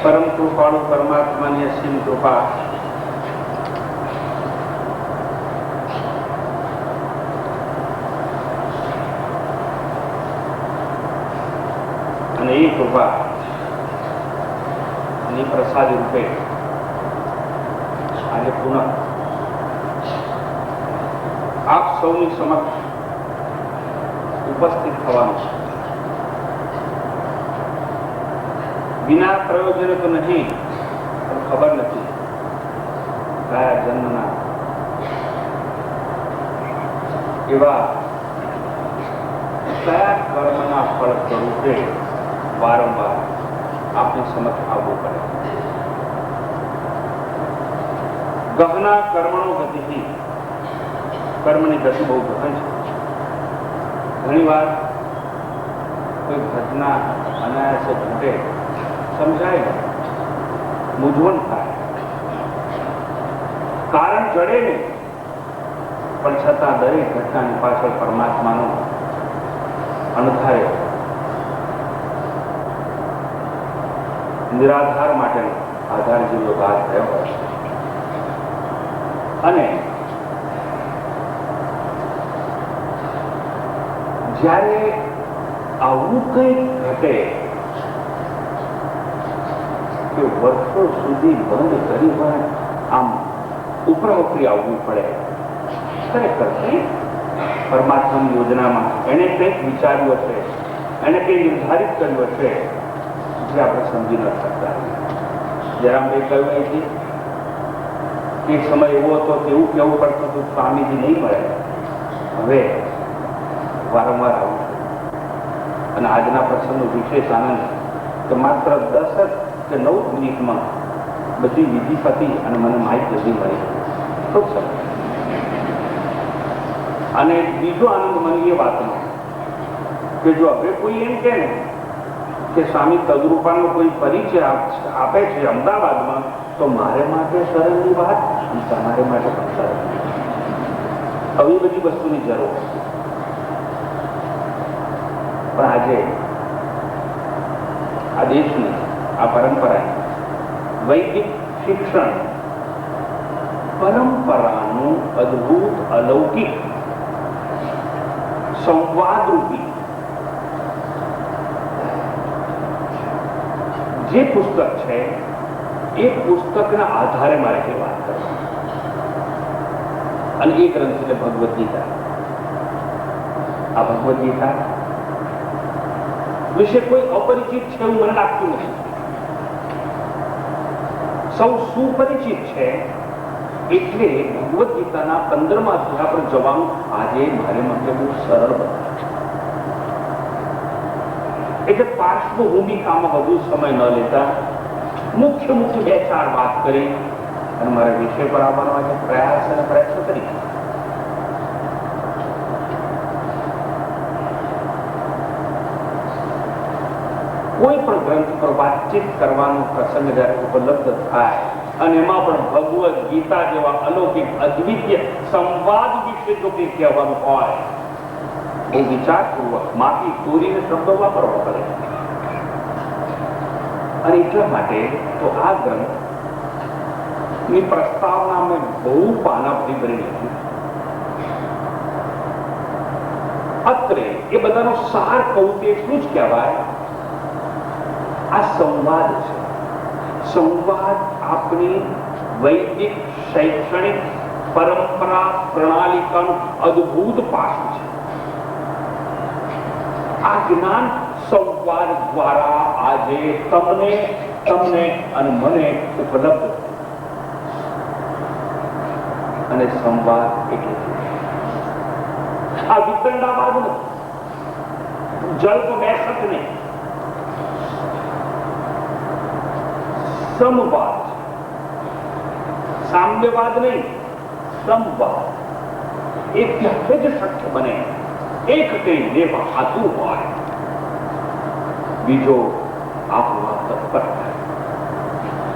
પરમ કૃપાળુ પરમાત્માની અસીમ કૃપા અને એ કૃપા ની પ્રસાદ રૂપે આજે પુનઃ આપ સૌની સમક્ષ ઉપસ્થિત થવાનું છે. बिना प्रयोजन तो नहीं, पर खबर नहीं कया जन्मना एवा कया कर्मना फल स्वरूपे वारंवार आपने समक्ष आवવું પડે. गहना कर्मणो गति, कर्मनी गति बहुत गहन है. घनी बार कोई घटना अनायासे घटे समझाए मूंझवण थाय, कारण जड़े नहीं, पण छतां दरेक घटनानी पाछळ परमात्मानो अणधार्य निराधार माटेनो आधार जेવો વાત થયો હોય અને જ્યારે આવું કંઈક ઘટે કે વર્ષો સુધી બંધ કરી હોય આમ ઉપરવકરી આવવું પડે. ખરેખર પરમાત્માની યોજનામાં એને કંઈક વિચાર્યું હશે, એને કંઈ નિર્ધારિત કર્યું હશે જે આપણે સમજી ન શકતા. જયરામભાઈ કહ્યું અહીંથી એક સમય એવો હતો કે એવું કહેવું પડતું હતું સ્વામીજી નહીં મળે, હવે વારંવાર આવું. અને આજના પ્રસંગનો વિશેષ આનંદ કે માત્ર 10 કે 9 મિનિટમાં બધી વિધિ પતી અને મને માહિતી જલ્દી મળી. ખૂબ સરસ. અને બીજો આનંદ મને એ વાતનો કે જો હવે કોઈ એમ કહે ને કે સ્વામી તદરૂપાનો કોઈ પરિચય આપે છે અમદાવાદમાં, તો મારે માટે સરળની વાત અને તમારે માટે પણ સરળ. આવી બધી વસ્તુની જરૂર. પણ આજે આ દેશની આ પરંપરા વૈદિક શિક્ષણ પરંપરાનું અદ્ભુત અલૌકિક સંવાદરૂપી જે પુસ્તક છે એ પુસ્તકના આધારે મારે એ વાત કરવી. અને એ ગ્રંથ એટલે ભગવદ્ ગીતા. આ ભગવદ્ ગીતા વિશે કોઈ અપરિચિત છે એવું મને લાગતું નથી. સૌ સુપરિચિત છે. એટલે ભગવદ્ ગીતાના 15મા અધ્યાય પર જવાનું આજે મારે માટે બહુ સરળ બને. એટલે પાર્શ્વભૂમિકામાં વધુ સમય ન લેતા મુખ્ય 2-4 વાત કરી અને મારા વિષય પર આવવાનો આજે પ્રયાસ અને પ્રયત્ન કરી. કોઈ પણ ગ્રંથ પર વાતચીત કરવાનો પ્રસંગ જ્યારે ઉપલબ્ધ થાય અને એમાં પણ ભગવદ્ ગીતા જેવા અલૌકિક અદ્વિતીય સંવાદ વિશે જો કંઈ કહેવાનું હોય બહુ વિચારપૂર્વક માફી ચોરીને શબ્દો વાપરવા પડે. અને એટલા માટે તો આ ગ્રંથની પ્રસ્તાવના મેં બહુ પાના ભરી ભરી લીધી. અત્રે એ બધાનો સાર કહું તે એટલું જ કહેવાય, આ સંવાદ છે. સંવાદ આપણી વૈદિક શૈક્ષણિક પરંપરા પ્રણાલિકાનું અદ્ભુત પાસું છે. આ જ્ઞાન સંવાદ દ્વારા આજે તમને અને મને ઉપલબ્ધ. અને સંવાદ એટલે આ વિતંડાવાદ નથી, જલ્પ બેસક નહીં, સમવાદ, સામ્યવાદ નહીં, સંવાદ. એ ત્યારે જ શક્ય બને એક કઈ લેવા આતું હોય, બીજો આપવા તત્પર થાય.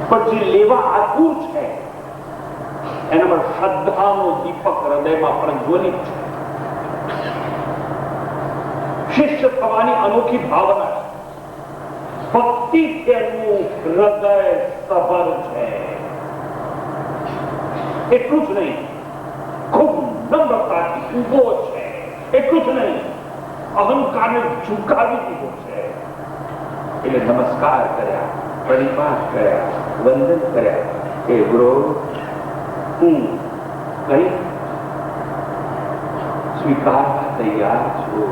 પણ જે લેવા આતુર છે એના પર શ્રદ્ધાનો દીપક હૃદયમાં પ્રજ્વલિત છે. શિષ્ય થવાની અનોખી ભાવના છે. ભક્તિ તેનું હૃદય સભર છે. એટલું જ નહીં, ખૂબ નમ્રતાથી ઉભો છે. એટલું જ નહીં, અહંકારને ઝુકાવી દીધો છે. એટલે નમસ્કાર કર્યા, પરિપાક કર્યા, વંદન કર્યા. એ ગુરુ, હું કઈ સ્વીકારવા તૈયાર છું.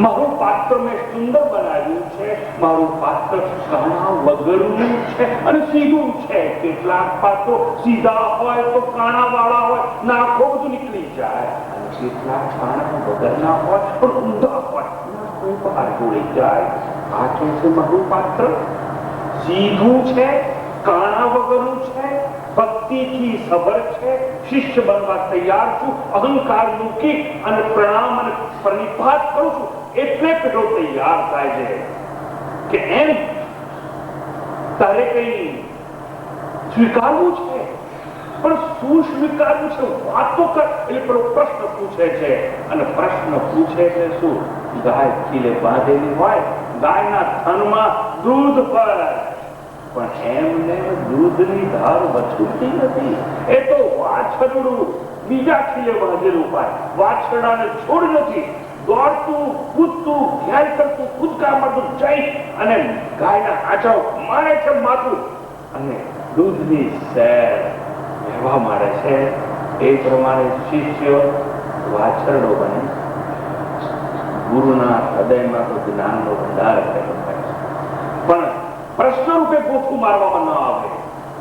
મારું પાત્ર મેં સુંદર બનાવ્યું છે. મારું પાત્ર કાણા વગરનું છે અને સીધું છે. કેટલાક પાત્રો સીધા હોય તો કાણા વાળા હોય, નાખો બધું નીકળી જાય. અને કેટલાક કાણા વગરના હોય પણ ઊંધા હોય, નાખો બહાર જોડી જાય. આ કે છે મારું પાત્ર સીધું છે, કાણા વગરનું છે, ભક્તિથી સભર છે. શિષ્ય બનવા તૈયાર છું. અહંકાર મૂકી અને પ્રણામ અને પ્રણિપાત કરું છું. એટલે પેલો તૈયાર થાય છે કે એમ તારે કઈ સ્વીકારવું છે, પણ શું સ્વીકારવું છે વાત તો કર. એટલે પેલો પ્રશ્ન પૂછે છે. અને પ્રશ્ન પૂછે છે શું? ગાય ખીલે બાંધેલી હોય, ગાયના થનમાં દૂધ પર, પણ એમને દૂધની ધાર વછુડતી નથી. એ તો વાછરડું બીજા ખીલે બાંધેલું હોય, વાછરડાને છોડ નથી. દોડતું કૂદતું ઘેર કરતું કૂદકા મારતું જઈ અને ગાયના આંચળ મારે છે માથું અને દૂધની સેર વહેવા મારે છે. એ પ્રમાણે શિષ્ય વાછરડો બને. ગુરુના હૃદયમાં તો જ્ઞાનનો ભંડાર રહેલો હોય છે, પણ પ્રશ્ન રૂપે ગોથું મારવામાં ન આવે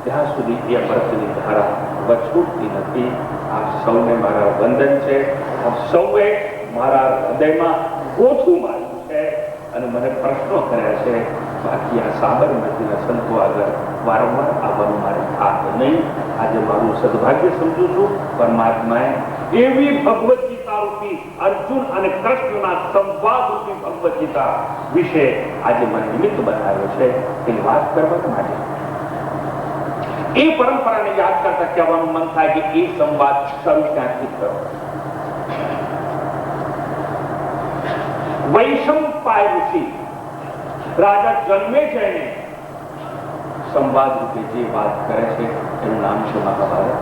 ત્યાં સુધી એ અમૃતની ધારા વછૂટતી નથી. આપ સૌને મારા વંદન છે. આપ સૌએ મારા હૃદયમાં ગોથું માર્યું છે અને મને પ્રશ્નો કર્યા છે. બાકી આ સાબરમતીના સંતો આગળ વારંવાર આવવાનું મારે થાક નહીં. આજે મારું સદભાગ્ય સમજુ છું. પરમાત્માએ એવી ભગવદ ગીતા રૂપી અર્જુન અને કૃષ્ણના સંવાદ રૂપી ભગવદ ગીતા વિશે આજે મને નિમિત્ત બનાવ્યો છે એની વાત કરવા માટે. એ પરંપરાને યાદ કરતા કહેવાનું મન થાય કે એ સંવાદ શરૂ ક્યાંથી થયો. વૈશંપાય ઋષિ રાજા જન્મે છે એને સંવાદ રૂપે જે વાત કરે છે એનું નામ છે મહાભારત.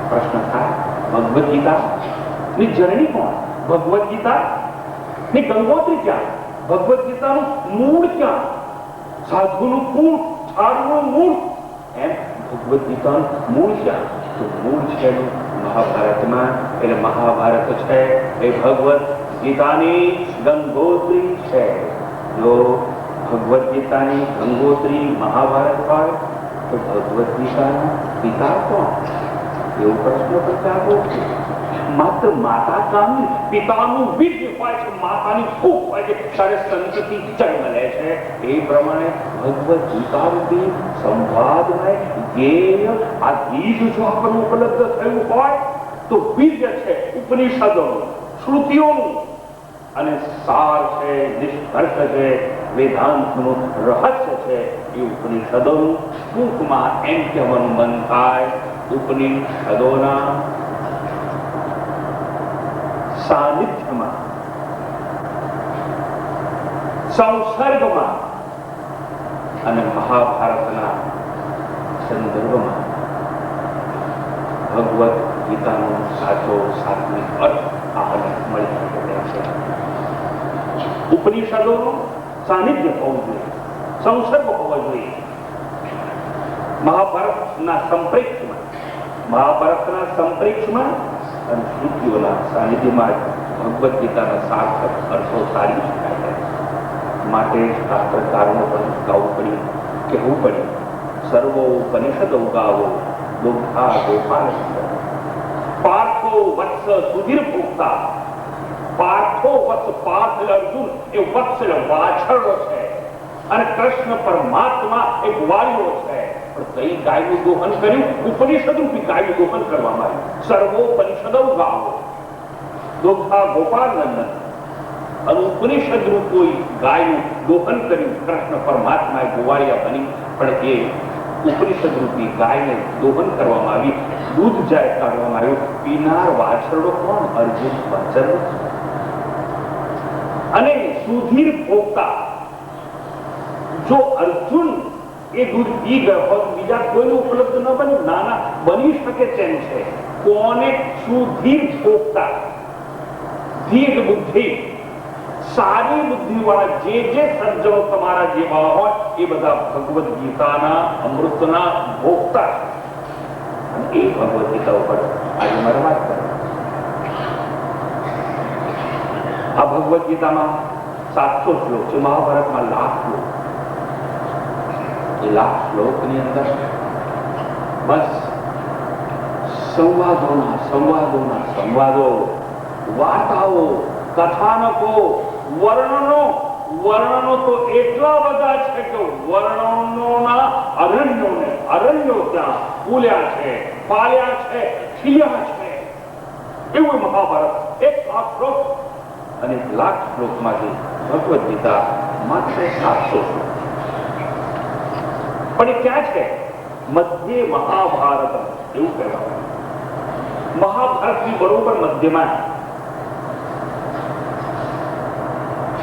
પ્રશ્ન થાય ભગવદ ગીતા ની જનની કોણ? ભગવદ ગીતા ની ગંગોત્રી ક્યાં? ભગવદ ગીતાનું મૂળ ક્યાં? સાધુનું કુળ, સાધુનું મૂળ. એમ ભગવદ ગીતાનું મૂળ ક્યાં? તો મૂળ છે મહાભારતમાં. એટલે મહાભારત છે એ ભગવદ ગીતાની ગંગોત્રી છે. જો ભગવદ ગીતાની ગંગોત્રી મહાભારત હોય તો ભગવદ ગીતાના પિતા કોણ? એવો પ્રશ્ન પ્રચારો છે. માત્ર માતા કામની પિતાનું બીજ હોય છે, માતાની ફૂંક હોય છે, ત્યારે સંતતિ જન્મ લે છે. એ પ્રમાણે ભગવદ ગીતા રૂપી સંવાદમય જ્ઞેય આ બીજ જો આપણને ઉપલબ્ધ થયું હોય તો બીજ છે ઉપનિષદોનું, શ્રુતિઓનું અને સાર છે, નિષ્કર્ષ છે, વેદાંતનું રહસ્ય છે. એ ઉપનિષદોનું ટૂંકમાં એમ કહેવાનું મન થાય ઉપનિષદોના સાનિધ્યમાં સંસર્ગમાં અને મહાભારતના સંદર્ભમાં ભગવદ ગીતાનો સાચો સાત્વિક અર્થ આપણને મળી શકે તેમ છે. ઉપનિષદોનું સાનિધ્ય હોવું જોઈએ, સંસર્ગ હોવો જોઈએ. મહાભારતના સંપ્રેક્ષમાં અને શ્રુતિઓના સાનિધ્યમાં ભગવદ ગીતાના સાર્થક અર્થો સારી શકાય. માટે શાસ્ત્રકારોને પણ ગાવું પડ્યું, કહેવું પડ્યું, સર્વોપનિષદો ગાવો દુગ્ધા ગોપાલ પાર્થો વત્સ સુધીર ભોગતા. પાર્થો વત્સ, પાર્થ અર્જુન એ વત્સ વાછરડો છે અને કૃષ્ણ પરમાત્મા એ ગ્વાલીઓ છે. પણ કઈ ગાયનું દોહન કર્યું? ઉપનિષદ રૂપી ગાયનું દોહન કરવામાં આવ્યું. સર્વોપનિષદો ગાવો દુગ્ધા ગોપાલ નંદન. અને ઉપનિષદ રૂપી ગાયનું દોહન કર્યું કૃષ્ણ પરમાત્માએ ગોવાળિયા બની. પણ એ ઉપનિષદ રૂપી ગાયને દોહન કરવામાં આવી, દૂધ જાય કાઢવામાં આવ્યું. પીનાર વાછરડો કોણ? અર્જુન વાછરડો. અને સુધીર ભોગતા, જો અર્જુન એ દૂધ પી ગયો હોત, બીજા કોઈને ઉપલબ્ધ ન બન્યું? નાના બની શકે તેમ છે. કોને? સુધીર ભોગતા. ધીર બુદ્ધિ, સારી બુદ્ધિ વાળા જે સજ્જનો તમારા જેવા હોય એ બધા ભગવદ ગીતાના અમૃતના ભોગતા. એ ભગવદ ગીતા ઉપર આજે મારે વાત કરે. આ ભગવદ ગીતામાં 700 શ્લોક છે. મહાભારતમાં 1,00,000 શ્લોક. એ 1,00,000 શ્લોકની અંદર બસ સંવાદો, વાર્તાઓ, કથાનકો, વર્ણનો તો એટલા બધા છે કે વર્ણનોના અરણ્યો ત્યાં ફૂલ્યા છે, ફાલ્યા છે, ખીલ્યા છે. એવું મહાભારત 1,00,000 શ્લોક. અને 1,00,000 શ્લોકમાંથી ભગવદ ગીતા માત્ર 700 શ્લોક. પણ એ ક્યાં છે? મધ્ય મહાભારત એવું કહેવાય. મહાભારતની બરોબર મધ્યમાં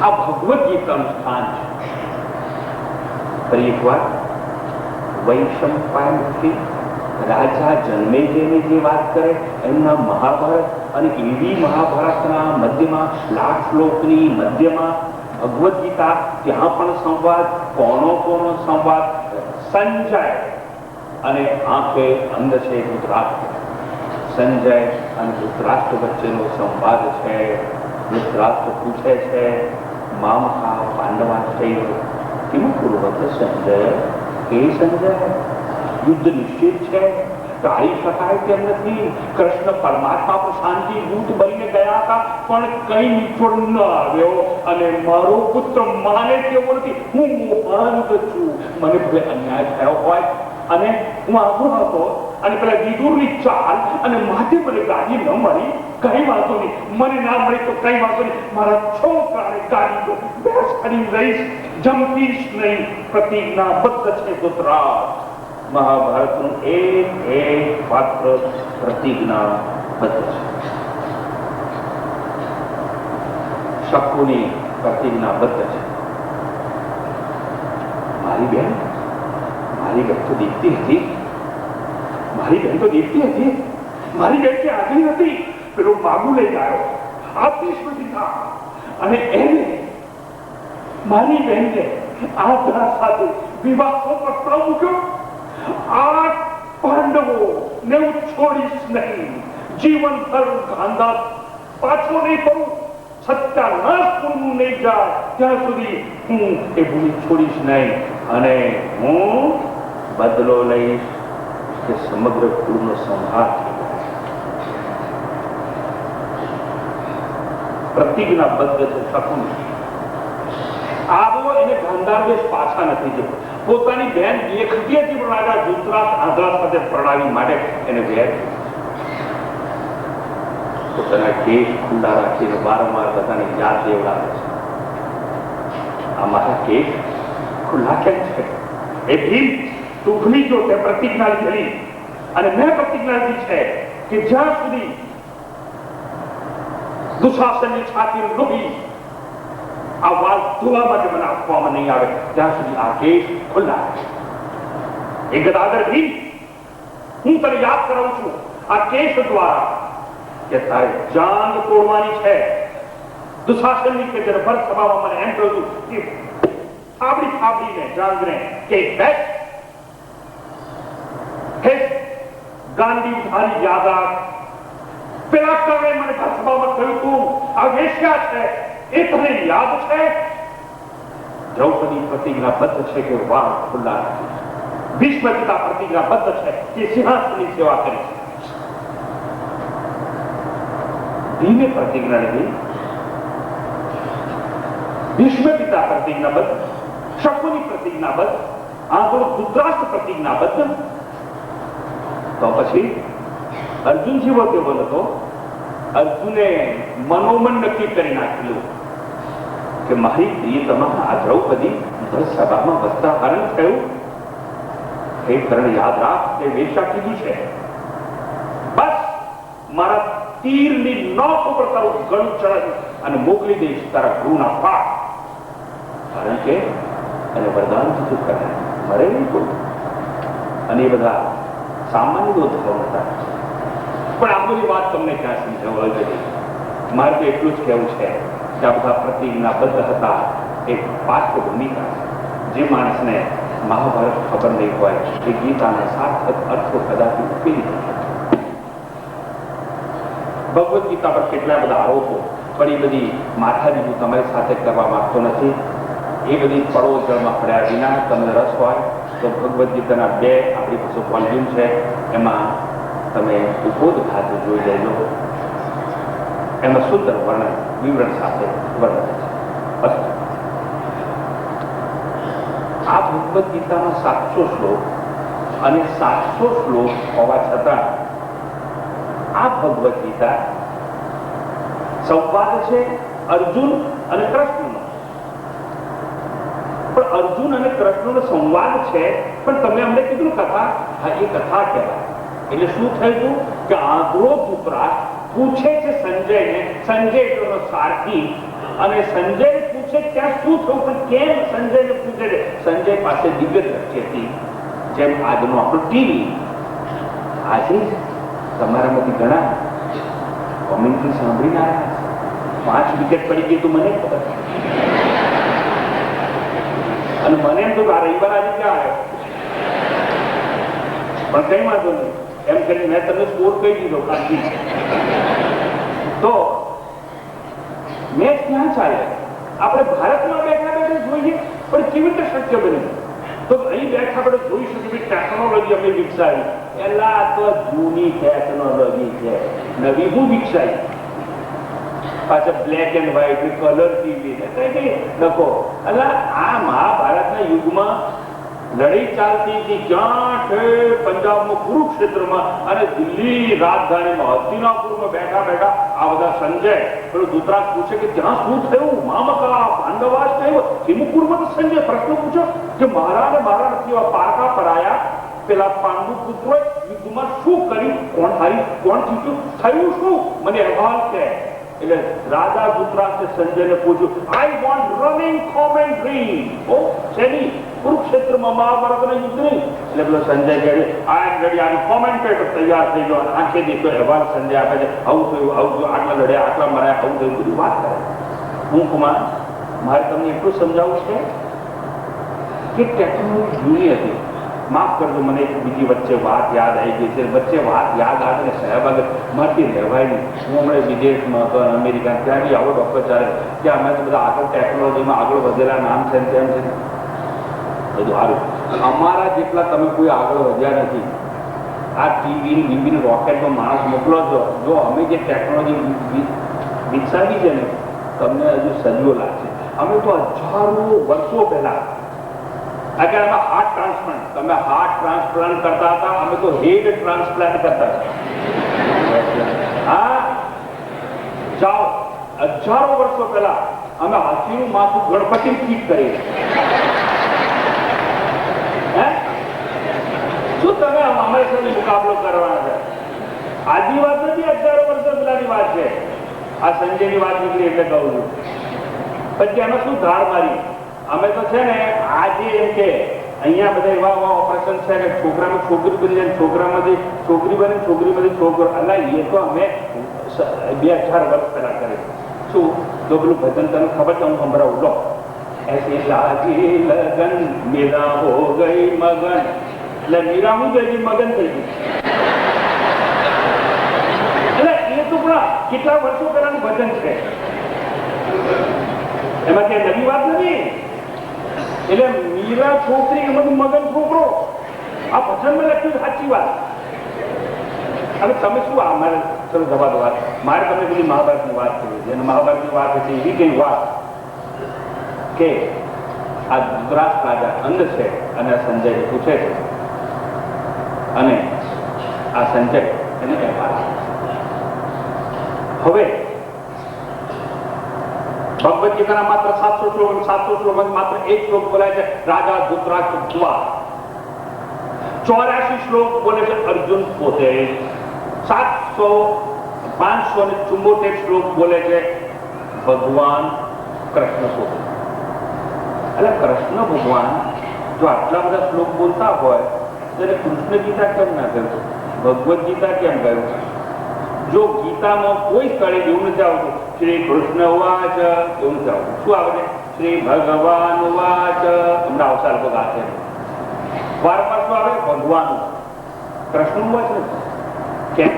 આ ભગવદ ગીતાનું સ્થાન છે. ફરી એકવાર વૈશંપાયનથી રાજા જન્મેજયની જે વાત કરે એમના મહાભારત, અને એવી મહાભારતના મધ્યમાં 1,00,000 શ્લોકની મધ્યમાં ભગવદ ગીતા, ત્યાં પણ સંવાદ. કોનો સંવાદ? સંજય અને આંખે અંધ છે ધૃતરાષ્ટ્ર. સંજય અને ધૃતરાષ્ટ્ર વચ્ચેનો સંવાદ છે. ધૃતરાષ્ટ્ર પૂછે છે, મામકા પાંડવાશ્ચૈવ કિમ કુર્વત સંજય? હે સંજય, યુદ્ધ નિશ્ચિત છે, ટાળી શકાય તેમ નથી. કૃષ્ણ પરમાત્મા પણ શાંતિ દૂત બનીને ગયા હતા, પણ કઈ નિચોડ ન આવ્યો. અને મારો પુત્ર માને તેવો નથી. હું મોહાંત છું. મને ભલે અન્યાય થયો હોય અને હું આઘો હતો અને પેલા વિદુરની ચાલ અને માથે મને ગાડી ન મળી, કઈ વાંધો નહીં. મને ના મળી તો કઈ વાંધો નહીં. મારા છોકરાને ગાડી તો બેસ કરી રહીશ, જમતીશ નહીં. પ્રતિજ્ઞાબદ્ધ છે ધૃતરાષ્ટ્ર. મહાભારતનું એક પાત્ર પ્રતિજ્ઞાબદ્ધ છે. શકુની પ્રતિજ્ઞાબદ્ધ છે. મારી બેન તો દીપતી હતી. મારી બેન કે આગળ હતી. પેલો માગુ લઈ ગયો આ ભીષ્મપિતા, અને એને મારી બેનને આ ધરા સાથે વિવાહનો પ્રસ્તાવ મૂક્યો. આ પાંડવો ને હું છોડીશ નહીં. જીવન ભર ગાંધા પાછો નહીં પડું. સત્યાનાશ પૂરનું નહીં જાય ત્યાં સુધી હું એ ભૂમિ છોડીશ નહીં. અને હું બદલો લઈશ કે સમગ્ર કુળનો સંહાર. પ્રતિજ્ઞાબદ્ધ છે શકુની. આવો એને ગાંધાર દેશ પાછા નથી જતો. પોતાની બહેન દેખતી હતી પણ રાજા ધૃતરાષ્ટ્ર આંધળા સાથે પ્રણાવી માટે એને વેર. પોતાના કેસ ખુલ્લા રાખીને વારંવાર બધાને યાદ દેવડાવે છે. આ મારા કેસ ખુલ્લા કેમ છે? એ ભીમ, તું ભૂલી જો તે પ્રતિજ્ઞા લીધેલી. અને મેં પ્રતિજ્ઞા લીધી છે કે જ્યાં સુધી દુશાસનની છાતી લોહી આ વાલ ધોવા માટે મને આપવામાં નહીં આવે ત્યાં સુધી આ કેસ ખુલ્લા. એ ગદાધર ભીમ, હું તને યાદ કરાવું છું આ કેસ દ્વારા કે તારે જાંગ તોડવાની છે. દુશાસનની કે દરબાર સભામાં મને એમ કહ્યું કે થાબડીને જાંગને કે બેસ હે ગાંધી ઉધારી યાદ રાખ. પેલા કરણે મને સભામાં કહ્યું તું આ વેશ્યા છે એ તને યાદ છે? દ્રૌપદી પ્રતિજ્ઞાબદ્ધ છે કે વાળ ખુલ્લા રાખી. ભીષ્મ પિતા પ્રતિજ્ઞાબદ્ધ છે કે સિંહાસનની સેવા કરી. ભીમે પ્રતિજ્ઞા લીધી, ભીષ્મ પિતા પ્રતિજ્ઞાબદ્ધ, શકુની પ્રતિજ્ઞાબદ્ધ, આગળ ધૃતરાષ્ટ્ર પ્રતિજ્ઞાબદ્ધ. તો પછી અર્જુન જેવો કેવો હતો? અર્જુને મનોમન નક્કી કરી નાખ્યું કે મારી પ્રિયતમા આ દ્રૌપદી સભામાં વસ્તા હરણ થયું. હે કર્ણ, યાદ રાખ કે વેશ્યા કીધી છે. બસ મારા તીરની નોક ઉપર તારું ગળું ચડાવી અને મોકલી દઈશ તારા ગૃહના પાઠ. કારણ કે અને વરદાન દીધું કરે મરે નહીં કોઈ. અને એ બધા સામાન્ય ધર્મ હતા. પણ આ બધી વાત તમને ક્યાં સમજાવવા જોઈએ? મારે તો એટલું જ કહેવું છે કે આ બધા પ્રતિજ્ઞાબદ્ધ હતા એ પાર્શ્વભૂમિકા. જે માણસને મહાભારત ખબર નહીં હોય એ ગીતાના સાર્થક અર્થો કદાચ ઉકેલી શકે. ભગવદ્ ગીતા પર કેટલા બધા આરોપો, પણ એ બધી માથાજી હું તમારી સાથે કરવા માંગતો નથી. એ બધી પડો જળમાં પડ્યા વિના તમને રસ હોય તો ભગવદ્ ગીતાના 2 આપણી પાસે વોલ્યુમ છે, એમાં તમે ઉબોધઘાત જોઈ લેજો. એમાં સુંદર વર્ણન વિવરણ સાથે વર્ણન છે. આ ભગવદ્ ગીતાનો 700 શ્લોક અને 700 શ્લોક હોવા છતાં આ ભગવદ્ ગીતા સંવાદ છે અર્જુન અને કૃષ્ણનો. પણ અર્જુન અને કૃષ્ણનો સંવાદ છે, પણ તમે અમને કીધું કથા. હા, એ કથા કહેવાય. એટલે શું થયું કે આંધળો ધૃતરાષ્ટ્ર પૂછે છે સંજયને, સંજય એટલો સારથી, અને સંજય પૂછે ત્યાં શું થયું, પણ કેમ સંજયને પૂછે છે? સંજય પાસે દિવ્ય દ્રષ્ટિ હતી, જેમ આજનો આપણો ટીવી. આજે તમારામાંથી ઘણા કોમેન્ટ્રી સાંભળીને આવ્યા, 5 વિકેટ પડી ગઈ તો મને ખબર, અને મને એમ તો આ રવિવાર આજે ક્યાં આવ્યો, પણ કઈ વાંધો નહીં એમ કરીને મેં તમને સ્કોર કહી દીધો. કાઢી તો મેચ ક્યાં ચાલે? આપણે ભારતમાં બેઠા બેઠા જોઈએ, પણ કેવી રીતે શક્ય બને? તો અહીં બેઠા આપણે જોઈ શકીએ ટેકનોલોજી અમે વિકસાવી. એલા તો જૂની ટેકનોલોજી છે, નવી હું વિકસાવી. પાછા black and white colour TV લખો. એટલે આ મહાભારતના યુગમાં લડાઈ ચાલતી હતી ક્યાં છે? પંજાબમાં કુરુક્ષેત્રમાં અને દિલ્હી રાજધાનીમાં હસ્તિનાપુરમાં બેઠા બેઠા આ બધા સંજય પેલું ધૃતરાષ્ટ્ર પૂછે કે ત્યાં શું થયું? મામકા પાંડવાસ થયો. હિમકુરમાં તો સંજય પ્રશ્ન પૂછો કે મારા ને મારા નથી પારકા પરાયા પેલા પાંડુ પુત્રોએ યુદ્ધમાં શું કર્યું? કોણ હારી, કોણ જીત્યું, થયું શું? મને અહેવાલ છે. એટલે રાજા ધૃતરાષ્ટ્રે સંજયને પૂછ્યું, આઈ વોન્ટ રનિંગ કોમેન્ટ્રી. ઓ શેની? કુરુક્ષેત્રમાં મહાભારતના યુદ્ધની. એટલે પેલો સંજય કહે આઈ એમ રેડી, આનું કોમેન્ટેટર તૈયાર થઈ ગયો. આંખે દીધો અહેવાલ સંજય આપે છે, આવું થયું, આવું થયું, આટલા લડ્યા, આટલા મરાયા, આવું થયું, બધી વાત કરે. હું કુમાર મારે તમને એટલું સમજાવવું છે કે ટેકનોલોજી જૂની હતી. માફ કરજો, મને એક બીજી વચ્ચે વાત યાદ આવી ગઈ છે. વચ્ચે વાત યાદ આવે ને સાહેબ મારથી રહેવાય નહીં. હું હમણાં વિદેશમાં હતો, અમેરિકા, ત્યાં બી આવો ડૉક્ટર ચાલે કે અમે તો બધા આગળ ટેકનોલોજીમાં આગળ વધેલા નામ છે તેમ છે બધું સારું. અમારા જેટલા તમે કોઈ આગળ વધ્યા નથી. આ ટીવી બીબીને રોકેટમાં માણસ મોકલો છો. જો અમે જે ટેકનોલોજી વિકસાવી છે ને તમને હજુ સદીઓ લાગશે. અમે તો હજારો વર્ષો પહેલા અત્યારે અમે હાર્ટ ટ્રાન્સપ્લાન્ટ, તમે હાર્ટ ટ્રાન્સપ્લાન્ટ કરતા હતા, અમે તો હેડ ટ્રાન્સપ્લાન્ટ કરતા હતા. હા, જાઓ, હજારો વર્ષો પહેલા અમે હાથીનું માથું ગણપતિ ફીટ કરી. શું તમે અમારી સાથે મુકાબલો કરવાના છે? આજની વાત નથી, હજારો વર્ષો પહેલાની વાત છે. આ સંજયની વાત નીકળી એટલે કહું છું. પછી એમાં શું ધાર મારી, અમે તો છે ને આજે એમ કે અહીંયા બધા એવા એવા ઓપરેશન છે કે છોકરામાં છોકરી બની જાય, છોકરામાંથી છોકરી બને, છોકરીમાંથી છોકરો. અલા એ તો અમે 2000 વર્ષ પહેલા કરે. શું તો પેલું ભજન તને ખબર છે? હું સંભળાવું લો. ऐसे लागी लगन मेरा हो गई मगन. એટલે મીરા હું થઈ ગઈ, મગન થઈ ગઈ. એટલે એ તો પણ કેટલા વર્ષો પહેલાનું ભજન છે, એમાં ક્યાંય નવી વાત નથી. એટલે મીરા છોકરી એમાં મગન છોકરો, આ ભજનમાં લખ્યું સાચી વાત. હવે તમે શું મારે ચલો જવા દો વાત. મારે તમે પેલી મહાભારતની વાત કરી છે, અને મહાભારતની વાત હતી એવી કઈ વાત કે આ ધૃતરાષ્ટ્ર રાજા અંધ છે અને સંજય પૂછે છે, અને આ સંજય એને કહેવા. હવે ભગવદ ગીતાના માત્ર 700 શ્લોક, 700 શ્લોક માત્ર એક શ્લોક બોલાય છે રાજા ધૃતરાષ્ટ્ર દ્વારા. 84 શ્લોક બોલે છે અર્જુન પોતે. 574 શ્લોક બોલે છે ભગવાન કૃષ્ણ પોતે. એટલે કૃષ્ણ ભગવાન જો આટલા બધા શ્લોક બોલતા હોય તો એને કૃષ્ણ ગીતા કેમ ના કહ્યું, ભગવદ ગીતા કેમ કહ્યું? જો ગીતામાં કોઈ સ્થળે એવું નથી આવતું શ્રી કૃષ્ણ વાચ, એવું નથી આવતું. શું આવે છે? શ્રી ભગવાન વાચ. હમણાં અવસાર બધા છે વારંવાર શું આવે? ભગવાન. કૃષ્ણ વાચ નથી. કેમ?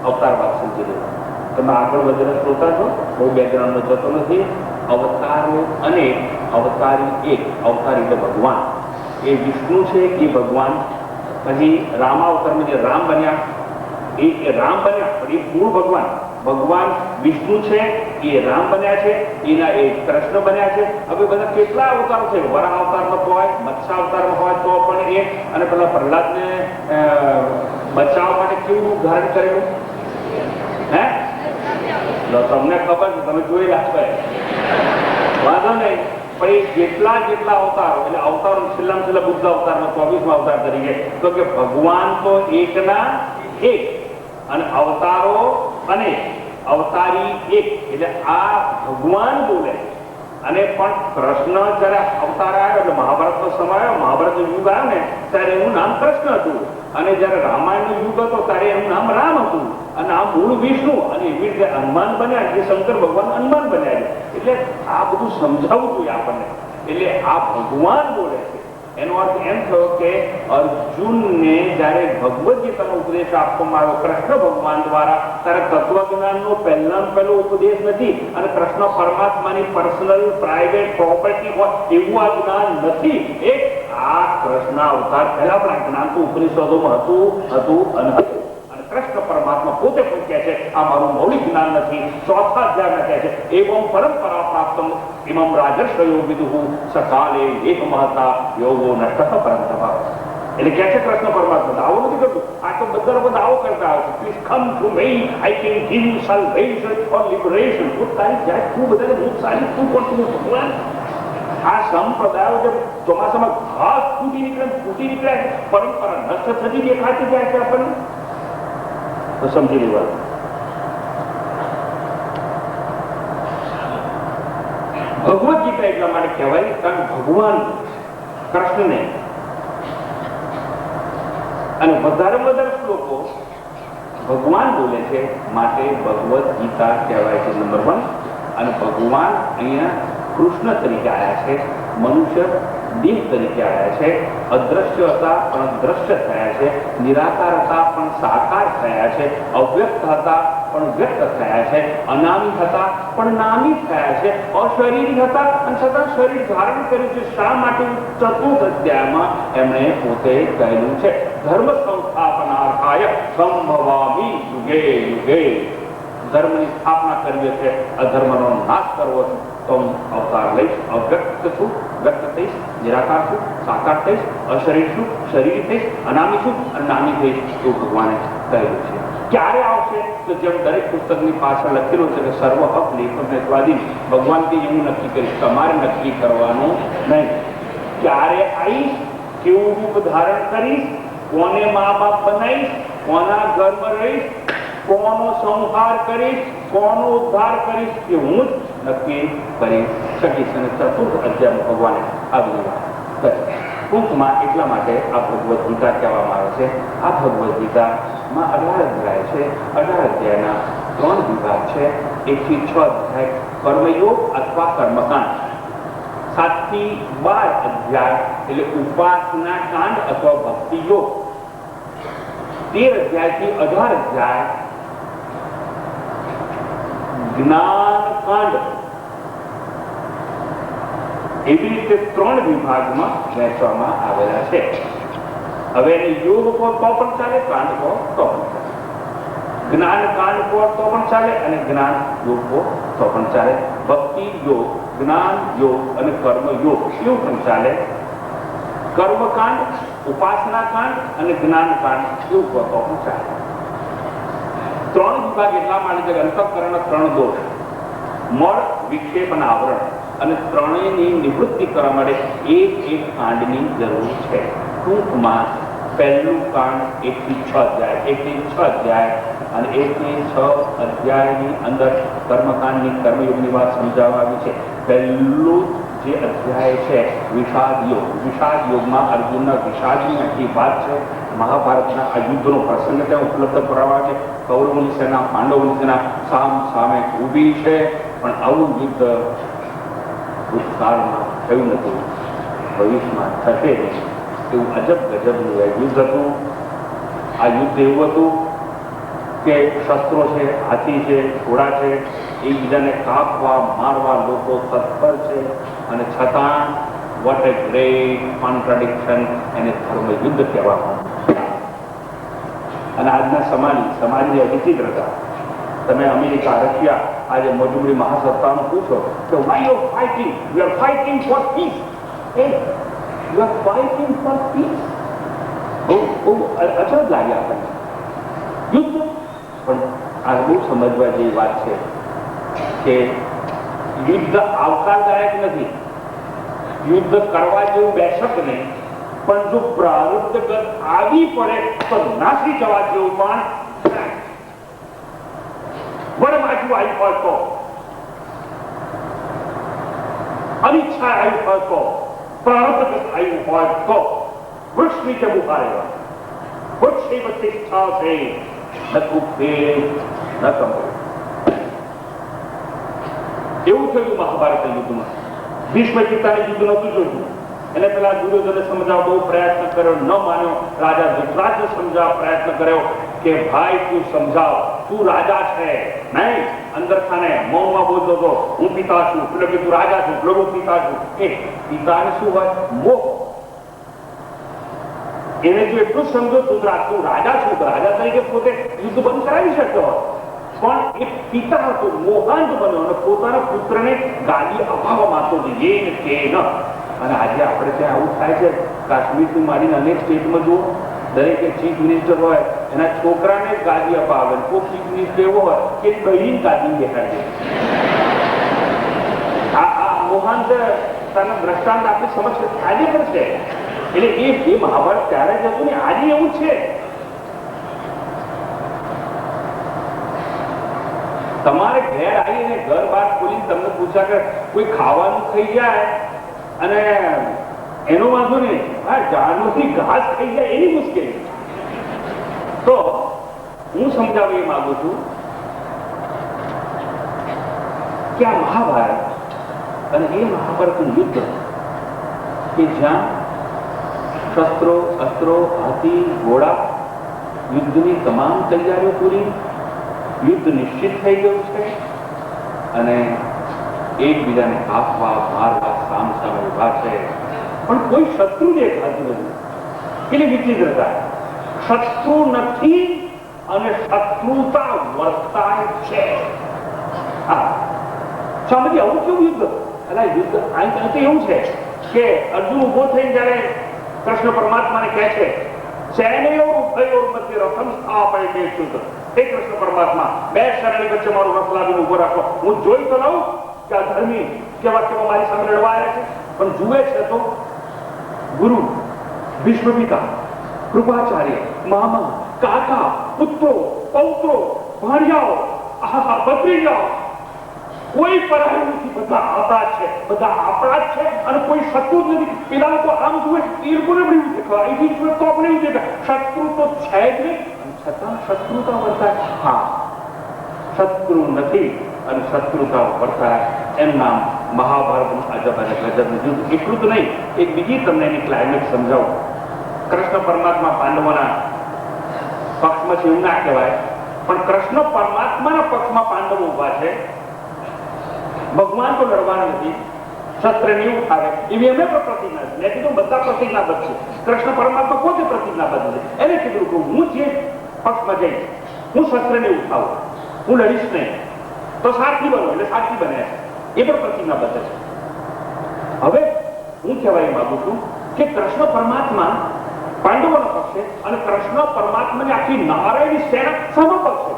અવતાર વાત સમજી લેવા. તમે આગળ વધેલા શ્રોતા છો, બહુ બેકગ્રાઉન્ડમાં જતો નથી. અવતારો અને અવતારી એક. અવતાર એટલે ભગવાન. એ વિષ્ણુ છે, એ ભગવાન. પછી રામાવતારમાં જે રામ બન્યા એ રામ બન્યા, પણ એ મૂળ ભગવાન. ભગવાન વિષ્ણુ છે, એ રામ બન્યા છે, એના એ કૃષ્ણ બન્યા છે. હવે બધા કેટલા અવતારો છે? વરાહ અવતારમાં હોય, મત્સ્ય અવતારમાં હોય તો પણ એ, અને પેલા પ્રહલાદને બચાવવા માટે કેવું ધારણ કરેલું? હે, તમને ખબર છે, તમે જોઈ રાખો, વાંધો નહીં. પણ એ જેટલા જેટલા અવતારો, એટલે અવતારો છેલ્લા છેલ્લા બુદ્ધ અવતારમાં 24મા અવતાર તરીકે, તો કે ભગવાન તો એકના એક અને અવતારો અને અવતારી એક. એટલે આ ભગવાન બોલે. અને પણ કૃષ્ણ જયારે અવતાર આવ્યો એટલે મહાભારતનો સમય આવ્યો, મહાભારતનો યુગ આવ્યો ને ત્યારે એનું નામ કૃષ્ણ હતું. અને જયારે રામાયણનો યુગ હતો ત્યારે એનું નામ રામ હતું. અને આ મૂળ વિષ્ણુ. અને એવી રીતે હનુમાન બન્યા, જે શંકર ભગવાન હનુમાન બન્યા. એટલે આ બધું સમજાવવું જોઈએ આપણને. એટલે આ ભગવાન બોલે છે. એનો અર્થ એમ થયો કે અર્જુનને જયારે ભગવદ ગીતાનો ઉપદેશ આપવામાં આવ્યો કૃષ્ણ ભગવાન દ્વારા, ત્યારે તત્વજ્ઞાનનો પહેલો ઉપદેશ નથી. અને કૃષ્ણ પરમાત્માની પર્સનલ પ્રાઇવેટ પ્રોપર્ટી હોય એવું આ જ્ઞાન નથી. એક આ કૃષ્ણ અવતાર પહેલા પણ આ જ્ઞાન તો ઉપનિષદોમાં હતું અને કૃષ્ણ પરમાત્મા પોતે પણ કહે છે આ મારું મૌલિક જ્ઞાન નથી. ચોથા અધ્યાયમાં કહે છે એવમ પરંપરા પ્રાપ્તમ ઇમમ રાજર્ષયો વિદુઃ સકાલે એક મહતા યોગો નષ્ટ પરંતપ. એટલે કહે છે કૃષ્ણ પરમાત્મા દાવો નથી કરતું. આ તો બધા લોકો દાવો કરતા આવે છે please come to me, I can give you salvation or liberation. તારી જાય તું બધાને બહુ સારી, તું કોણ તું ભગવાન? આ સંપ્રદાયો જે ચોમાસામાં ઘાસ ફૂટી નીકળે, પરંપરા નષ્ટ થતી દેખાતી જાય છે આપણને. તો સમજી લેવા. ભગવદ ગીતા એટલા માટે કહેવાય કારણ ભગવાન કૃષ્ણને, અને વધારે શ્લોકો ભગવાન બોલે છે માટે ભગવદ ગીતા કહેવાય છે નંબર 1. અને ભગવાન અહીંયા કૃષ્ણ તરીકે આવ્યા છે, મનુષ્ય દેહ તરીકે આવ્યા છે. અદ્રશ્ય હતા પણ દ્રશ્ય થયા છે, નિરાકાર હતા પણ સાકાર થયા છે, અવ્યક્ત હતા પણ વ્યક્ત થયા છે, અનામી હતા પણ નામી થયા છે, અશરીરી હતા અને છતાં શરીર ધારણ કર્યું છે. શા માટે? ચતુર્થ અધ્યાયમાં એમણે પોતે કહેલું છે ધર્મ સંસ્થાપનાર્થાય સંભવામિ યુગે યુગે. ધર્મની સ્થાપના કરવી છે, અધર્મનો નાશ કરવો છે તો હું અવતાર લઈશ. અવ્યક્ત છું, વ્યક્ત થઈશ, નિરાકાર છું, સાકાર થઈશ, અશરીર છું, શરીર થઈશ, અનામી છું અને નામી થઈશ. એવું ભગવાને કહેલું છે. ક્યારે આવશે? તો જેમ દરેક પુસ્તકની પાછળ લખેલું છે કે સર્વ હક લેખક સ્વાધીન. ભગવાન કે હું નક્કી કરીશ, તમારે નક્કી કરવાનું નહીં. ક્યારે આવીશ, કેવું રૂપ ધારણ કરીશ, કોને મા બાપ બનાવીશ, કોના ઘરમાં રહીશ, કોનો સંહાર કરીશ, કોનો ઉદ્ધાર કરીશ, એ હું જ નક્કી કરીશ. છઠ્ઠી અને ચતુર્થ અધ્યાયમાં ભગવાને આ બધી વાત કરી. ટૂંકમાં એટલા માટે આ ભગવદ્ ગીતા કહેવામાં આવે છે. આ ભગવદ્ ગીતામાં 18 અધ્યાય છે. 18 અધ્યાયના 3 વિભાગ છે. 1 થી 6 અધ્યાય કર્મયોગ અથવા કર્મકાંડ, 7 થી 12 અધ્યાય એટલે ઉપાસના કાંડ અથવા ભક્તિ યોગ, 13 અધ્યાયથી 18 અધ્યાય જ્ઞાન કાંડ. એવી રીતે 3 વિભાગમાં વહેંચવામાં આવેલા છે. હવે એને યોગ કહો તો પણ ચાલે, કાંડ કહો તો પણ ચાલે, જ્ઞાન કાંડ કહો તો પણ ચાલે અને જ્ઞાન યોગ કહો તો પણ ચાલે. ભક્તિ યોગ, જ્ઞાન યોગ અને કર્મ યોગ એવું પણ ચાલે. કર્મકાંડ, ઉપાસના કાંડ અને જ્ઞાન કાંડ એવું કહો તો પણ ચાલે. 3 વિભાગ એટલા માટે છે અંતઃકરણ 3 દોષ, મળ, વિક્ષેપ અને આવરણ, અને ત્રણેયની નિવૃત્તિ કરવા માટે એક કાંડની જરૂર છે. ટૂંકમાં પહેલું કાંડ 1 થી 6 અધ્યાય, 1 થી 6 અધ્યાય અને 1 થી 6 અધ્યાયની અંદર કર્મકાંડની કર્મયોગની વાત સમજાવવા આવી છે. પહેલું જે અધ્યાય છે વિષાદ યોગ. વિષાદ યોગમાં અર્જુનના વિષાદની આખી વાત છે. મહાભારતના આ યુદ્ધનો પ્રસંગ ત્યાં ઉપલબ્ધ કરાવવા છે. કૌરવોની સેના, પાંડવોની સેના સામ સામે ઊભી છે, પણ આવું યુદ્ધ ભૂતકાળમાં થયું નથી, ભવિષ્યમાં થશે નહીં. એવું અજબ ગજબનું યુદ્ધ હતું. આ યુદ્ધ એવું હતું કે શસ્ત્રો છે, હાથી છે, ઘોડા છે, એકબીજાને કાપવા મારવા લોકો તત્પર છે, અને છતાં વોટ એ ગ્રેટ કોન્ટ્રાડિક્શન, એને ધર્મ યુદ્ધ કહેવામાં. અને આજના સમાજની વિચિત્રતા, તમે અમેરિકા, રશિયા, આજે મોજુમડી મહાસત્તાનું પૂછો તો why you fighting? We are fighting for peace. Hey, you are fighting for peace. બહુ અચરજ લાગે આપણને. યુદ્ધ પણ આ બહુ સમજવા જેવી વાત છે કે યુદ્ધ આવકારદાયક નથી, યુદ્ધ કરવા જેવું બેશક નહીં, પણ જો પ્રારબ્ધગત આવી પડે તો નાસી જવા જેવું પણ વડબાજુ આવી હોય તો, અનિચ્છા આવી હોય તો, પ્રારબ્ધગત આવ્યું હોય તો વૃક્ષ નીચે ઉભા રહેવા. વૃક્ષ તિષ્ઠા છે ન કુપે ન કંપે. એવું થયું મહાભારત યુદ્ધમાં. ભીષ્મ પિતાને યુદ્ધ નહોતું જોયું. એને પેલા દુર્યોધને સમજાવવા બહુ પ્રયત્ન કર્યો, ન માન્યો. રાજા ધૃતરાષ્ટ્રને સમજાવવા પ્રયત્ન કર્યો કે ભાઈ તું સમજાવ, તું રાજા છે નહીં. અંદર ખાને મૌનમાં બોલતો હતો હું પિતા છું, પેલો કે તું રાજા છું, પેલો હું પિતા છું. એ પિતાને શું હોય? મોહ. એને જો એટલું સમજો તું રાજા છું, રાજા તરીકે પોતે યુદ્ધ બંધ કરાવી શકતો હોય, પણ એ પિતા હતો, મોહાંત બન્યો અને પોતાના પુત્રને ગાદી અપાવવા માંગતો જે કે ન. અને આજે આપણે ત્યાં આવું થાય છે. કાશ્મીરથી માંડીને અનેક સ્ટેટમાં જુઓ, દરેક ચીફ મિનિસ્ટર હોય એના છોકરાને ગાદી અપાવે. કોઈ ચીફ મિનિસ્ટર એવો હોય કે બહેન ગાદી દેખાય. આ મોહાંત દ્રષ્ટાંત આપણી સમક્ષ આજે પણ છે. એટલે એ મહાભારત ત્યારે જ હતું ને આજે એવું છે. તમારે ઘેર આવીને ઘર બહાર ખોલીને તમને પૂછ્યા કે કોઈ ખાવાનું થઈ જાય અને એનો વાંધો નહીં, હા જાનવરની ઘાસ થઈ જાય એની મુશ્કેલી. તો હું સમજાવવા એ માંગુ છું કે આ મહાભારત અને એ મહાભારતનું યુદ્ધ કે જ્યાં શસ્ત્રો, અસ્ત્રો, હાથી, ઘોડા, યુદ્ધની તમામ તૈયારીઓ પૂરી, યુદ્ધ નિશ્ચિત થઈ ગયું છે, અને એકબીજાને કાપવા મારવા સામ સામે ઉભા છે, પણ કોઈ શત્રુ દેખાતું નથી. કેટલી વિચિત્રતા! શત્રુ નથી અને શત્રુતા વર્તાય છે. હા સમજી, આવું કેવું યુદ્ધ? એટલે યુદ્ધ અહીં એવું છે કે અર્જુન ઉભો થઈને જયારે કૃષ્ણ પરમાત્માને કહે છે સૈન્યો ઉભયોર મધ્ય રથમ સ્થાપયતે શુદ્ધ. હે કૃષ્ણ પરમાત્મા, બે શરણી વચ્ચે મારું રથ લાવીને ઉભો રાખો. હું જોઈ તો લઉં કે આ ધર્મી કેવા કેવા મારી સામે લડવા આવ્યા છે, પણ જુએ છે તો ગુરુ, ભીષ્મ પિતા, કૃપાચાર્ય, મામા, કાકા, પુત્રો, પૌત્રો, ભાણિયાઓ, ભત્રીજાઓ, કોઈ પરાયું નથી, બધા આપણા છે, બધા આપણા જ છે અને કોઈ શત્રુ જ નથી. પેલા લોકો આમ જુએ, એ લોકોને પણ એવું દેખાય, અહીંથી જુએ તો આપણે એવું દેખાય. શત્રુ તો છે જ નહીં, છતાં શત્રુતા વર્તાય. હા, શત્રુ નથી અને શત્રુતા વર્તાય. એમ નામ મહાભારતનું અજબ અને ગજબનું યુદ્ધ. એટલું જ નહીં, એક બીજી તમને એની ક્લાઇમેક્સ સમજાવું. કૃષ્ણ પરમાત્મા પાંડવોના પક્ષમાં છે એવું ના કહેવાય, પણ કૃષ્ણ પરમાત્માના પક્ષમાં પાંડવો ઉભા છે. ભગવાન તો લડવાના નથી, શસ્ત્ર નહીં ઉઠાવે એવી એમને પણ પ્રતિજ્ઞા છે. મેં કીધું બધા પ્રતિજ્ઞાબદ્ધ છે. કૃષ્ણ પરમાત્મા પોતે પ્રતિજ્ઞાબદ્ધ છે. એને કીધું કે હું જે પક્ષમાં જઈશ, હું શસ્ત્ર નહીં ઉઠાવું, હું લડીશ નહીં, તો સારથી બનો એટલે સારથી બને, એ પણ પ્રતિજ્ઞાબદ્ધ છે. હવે હું કહેવાય માંગુ છું કે કૃષ્ણ પરમાત્મા પાંડવોનો પક્ષ છે અને કૃષ્ણ પરમાત્માની આખી નારાયણની સેના સમપક્ષ છે.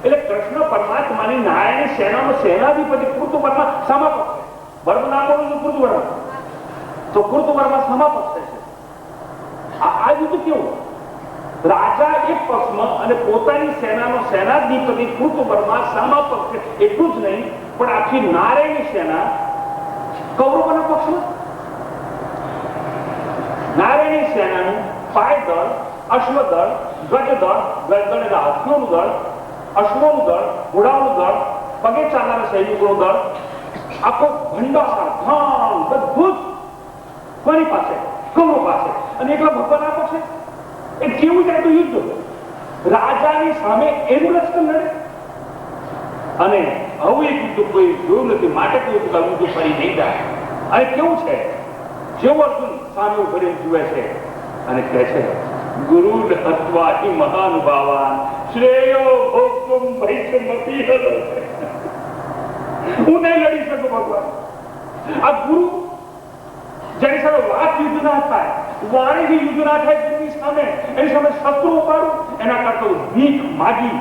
એટલે કૃષ્ણ પરમાત્માની નારાયણની સેનાનો સેનાધિપતિ કૃતવર્મા સમપક્ષ છે. વર્મ નામ બોલું છું કૃતવર્મા, તો કૃતવર્મા સમપક્ષ છે. આ યુદ્ધ કેવું? રાજા એક પક્ષમાં અને પોતાની સેનાનો સેનાધિપતિ કૃતવર્મા સમપક્ષ છે. એટલું જ નહીં, પણ આખી નારાયણની સેના કૌરવોના પક્ષમાં. નારાયણી સેનાનું પાયદળ, અશ્વદળ, ગજદળ, ગજદળ એટલે હાથીઓનું દળ, અશ્વનું દળ, ઘોડાઓનું દળ, પગે ચાલનારા સૈનિકોનું દળ, આખો ભંડાર ધામ બધું જ કોની પાસે? કૌરવ પાસે. અને એકલા ભગવાન આપો છે. એ કેવું જાય તો યુદ્ધ, રાજાની સામે એનું લશ્કર લડે. અને આવું એક યુદ્ધ કોઈ જોયું નથી, માટે કેવું યુદ્ધ ફરી નહીં જાય. અને કેવું છે, જેવો અર્જુન સામે ઉભરી જુએ છે અને કહે છે, ગુરુ હત્વાહી મહાનુભાવાન શ્રેયો ભોક્તુમ ભૈષમતી હલો. હું નહીં લડી શકું ભગવાન. આ ગુરુ જેની સામે વાત યુદ્ધ ના થાય, વાણીથી યુદ્ધ ના થાય, તેની સામે એની સામે શસ્ત્રો ઉપાડું, એના કરતા ભીખ માગી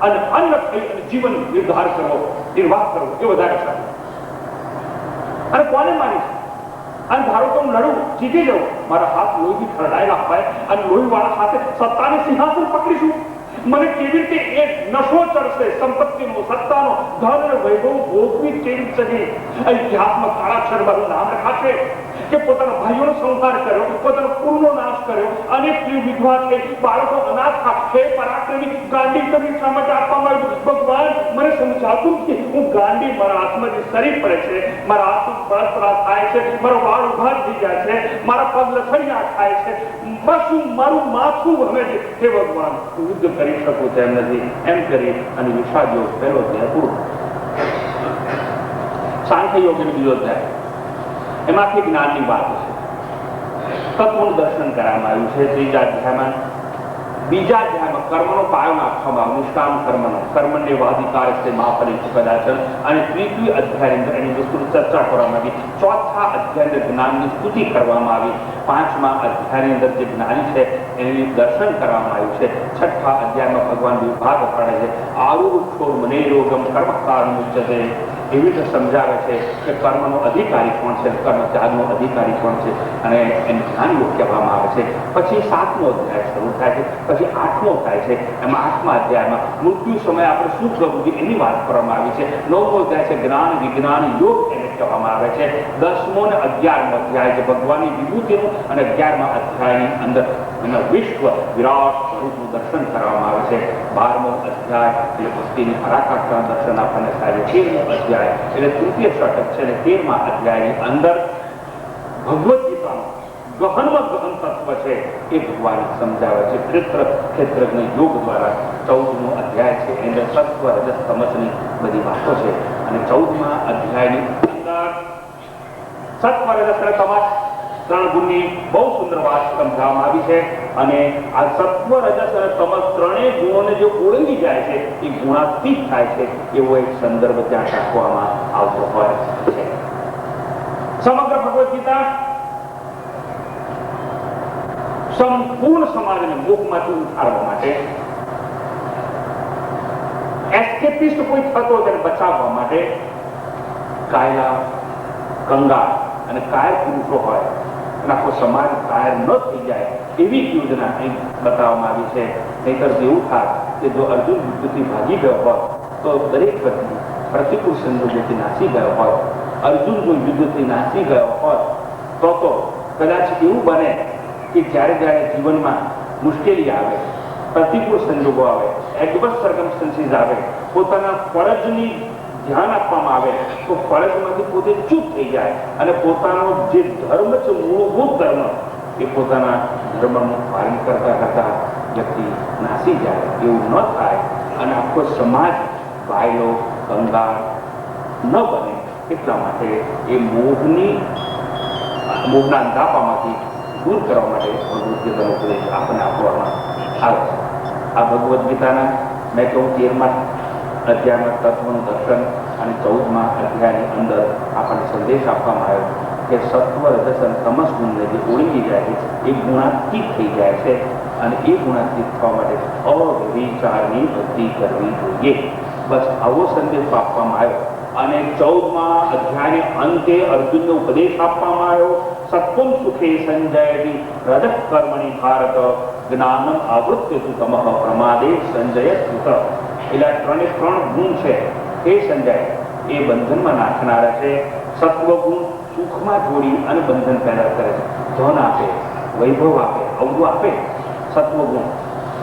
અને અન્ન થઈ અને જીવન નિર્ધાર કરવો, નિર્વાહ કરવો એ વધારે સારું. અને કોને માનીશ? અને ધારો તો હું લડું, જીતી જાઉં, મારા હાથ લોહીથી ખરડાયેલા હોય અને લોહી વાળા સાથે સત્તાને સિંહાસન પકડીશું. મને કેવી રીતે એ નશો ચડશે, સંપત્તિનો, સત્તાનો, ધન, વૈભવ ભોગવી કેવી શકે? ઇતિહાસમાં કાળાક્ષર મારું નામ લખાશે કે પોતાના ભાઈઓનો સંહાર કર્યો, પોતાના કુળનો નાશ કર્યો, અનેક વિધવા થઈ, બાળકો અનાથ થા, હે પરાક્રમી ગાંડી તમને શા માટે આપવામાં આવ્યું? ભગવાન મને સમજાતું કે હું ગાંડી, મારા હાથમાં જે શરીર પડે છે, મારા હાથ બળતરા થાય છે, મારો વાળ ઉભા થઈ જાય છે, મારા પગ લથડિયા થાય છે, બસ હું મારું માથું ભમે છે. હે ભગવાન, હું યુદ્ધ કરી શકું તેમ નથી. એમ કરી અને વિષાદ યોગ પહેલો અધ્યાય પૂરો. સાંખ્ય યોગ એટલે બીજો અધ્યાય. એમાંથી જ્ઞાનની વાત છે. તત્વનું દર્શન કરવામાં આવ્યું છે ત્રીજા અધ્યાયમાં. બીજા અધ્યાયમાં કર્મનો પાયો નાખવામાં આવ્યો, નિષ્કામ કર્મનો, કર્મણ્યવાધિકાર છે મહાફલિત કદાચન. અને ત્રીજી અધ્યાયની અંદર એની વિસ્તૃત ચર્ચા કરવામાં આવી. ચોથા અધ્યાયની જ્ઞાનની સ્તુતિ કરવામાં આવી. પાંચમા અધ્યાયની અંદર જે જ્ઞાની છે એની દર્શન કરવામાં આવ્યું છે. છઠ્ઠા અધ્યાયમાં ભગવાન વિભાગ પાડે છે. આરુક્ષોર મને રોગમ કર્મકાર મુચ્યતે. એવી રીતે સમજાવે છે કે કર્મનો અધિકારી કોણ છે, કર્મ ત્યાગનો અધિકારી કોણ છે, અને એને જ્ઞાનીઓ કહેવામાં આવે છે. પછી સાતમો અધ્યાય શરૂ થાય છે, પછી આઠમો થાય છે. એમાં આઠમા અધ્યાયમાં મૃત્યુ સમયે આપણે શું કરવું જોઈએ એની વાત કરવામાં આવી છે. નવમો અધ્યાય છે જ્ઞાન વિજ્ઞાન યોગ એને કહેવામાં આવે છે. 10મો અને 11મો અધ્યાય છે ભગવાનની વિભૂતિનું, અને 11મા અધ્યાયની અંદર એના વિશ્વ વિરાટ સ્વરૂપનું દર્શન કરવામાં આવે છે. 12મો અધ્યાય એટલે ભક્તિની પરાકાષ્ઠાના દર્શન આપણને થાય છે. 13મો અધ્યાય એટલે તૃતીય ષટક છે, અને 13મા અધ્યાયની અંદર ભગવદ ગીતાનું ગહનમાં ગહન તત્વ છે એ ભગવાન સમજાવે છે ક્ષેત્રજ્ઞ યોગ દ્વારા. 14મો અધ્યાય છે એની અંદર સત્વ રજસ તમસની બધી વાતો છે. અને 14મા અધ્યાયની અંદર સત્વ રજસ અને તમસ ત્રણ ગુણની બહુ સુંદર વાત સમજાવવામાં આવી છે. અને આ સત્વ રજસ અને તમસ ત્રણેય ગુણોને જે ઓળંગી જાય છે એ ગુણાતીત થાય છે એવો એક સંદર્ભ ત્યાં રાખવામાં આવતો હોય છે. સમગ્ર ભગવદ ગીતા સંપૂર્ણ સમાજને મોહમાંથી ઉઠાડવા માટે, એસ્કેપિસ્ટ કોઈ થતો તેને બચાવવા માટે કાયલા, કંગાળ અને કાયર પુરુષો હોય અને આખો સમાજ કાયર ન થઈ જાય એવી યોજના અહીં બતાવવામાં આવી છે. નહીતર એવું થાય કે જો અર્જુન યુદ્ધથી ભાગી ગયો હોત તો દરેક વ્યક્તિ પ્રતિકૂળ સંજોગોથી નાસી ગયો હોય, અર્જુન જો યુદ્ધથી નાસી ગયો હોય તો કદાચ એવું બને કે જ્યારે જ્યારે જીવનમાં મુશ્કેલી આવે, પ્રતિકૂળ સંજોગો આવે, એડવર્સ સર્કમસ્ટન્સીસ આવે, પોતાના ફરજની ધ્યાન આપવામાં આવે તો ફરજમાંથી પોતે ચૂપ થઈ જાય અને પોતાનો જે ધર્મ છે, મૂળભૂત ધર્મ, એ પોતાના ધર્મનું પાલન કરતા કરતા વ્યક્તિ નાસી જાય. એવું ન થાય અને આખો સમાજ વાયલો કંગાળ ન બને એટલા માટે એ મોહના અંધાપામાંથી દૂર કરવા માટે ભગવદ્ ગીતાનો ઉપદેશ આપણને આપવામાં આવે છે. આ ભગવદ્ ગીતાના મેં કહું 13મા અધ્યાયમાં તત્વનું દર્શન અને 14મા અધ્યાયની અંદર આપણને સંદેશ આપવામાં આવ્યો કે સત્વ રજસ અને તમસ ગુણને જે ઓળંગી જાય છે એ ગુણાતીત થઈ જાય છે અને એ ગુણાતીત થવા માટે અવિચારની વૃદ્ધિ કરવી જોઈએ. બસ આવો સંદેશ આપવામાં આવ્યો અને 14મા અધ્યાયને અંતે અર્જુનનો ઉપદેશ આપવામાં આવ્યો. સત્વમ સુખે સંજયતિ રજઃ કર્મણિ ભારત જ્ઞાનમ આવૃત્ય તમઃ પ્રમાદે સંજય સુત. એટલે ત્રણે ત્રણ ગુણ છે એ સંજય એ બંધનમાં નાખનારા છે. સત્વ ગુણ સુખમાં જોડી અને બંધન પેદા કરે છે. ધન આપે, વૈભવ આપે, અવળું આપે સત્વગુણ,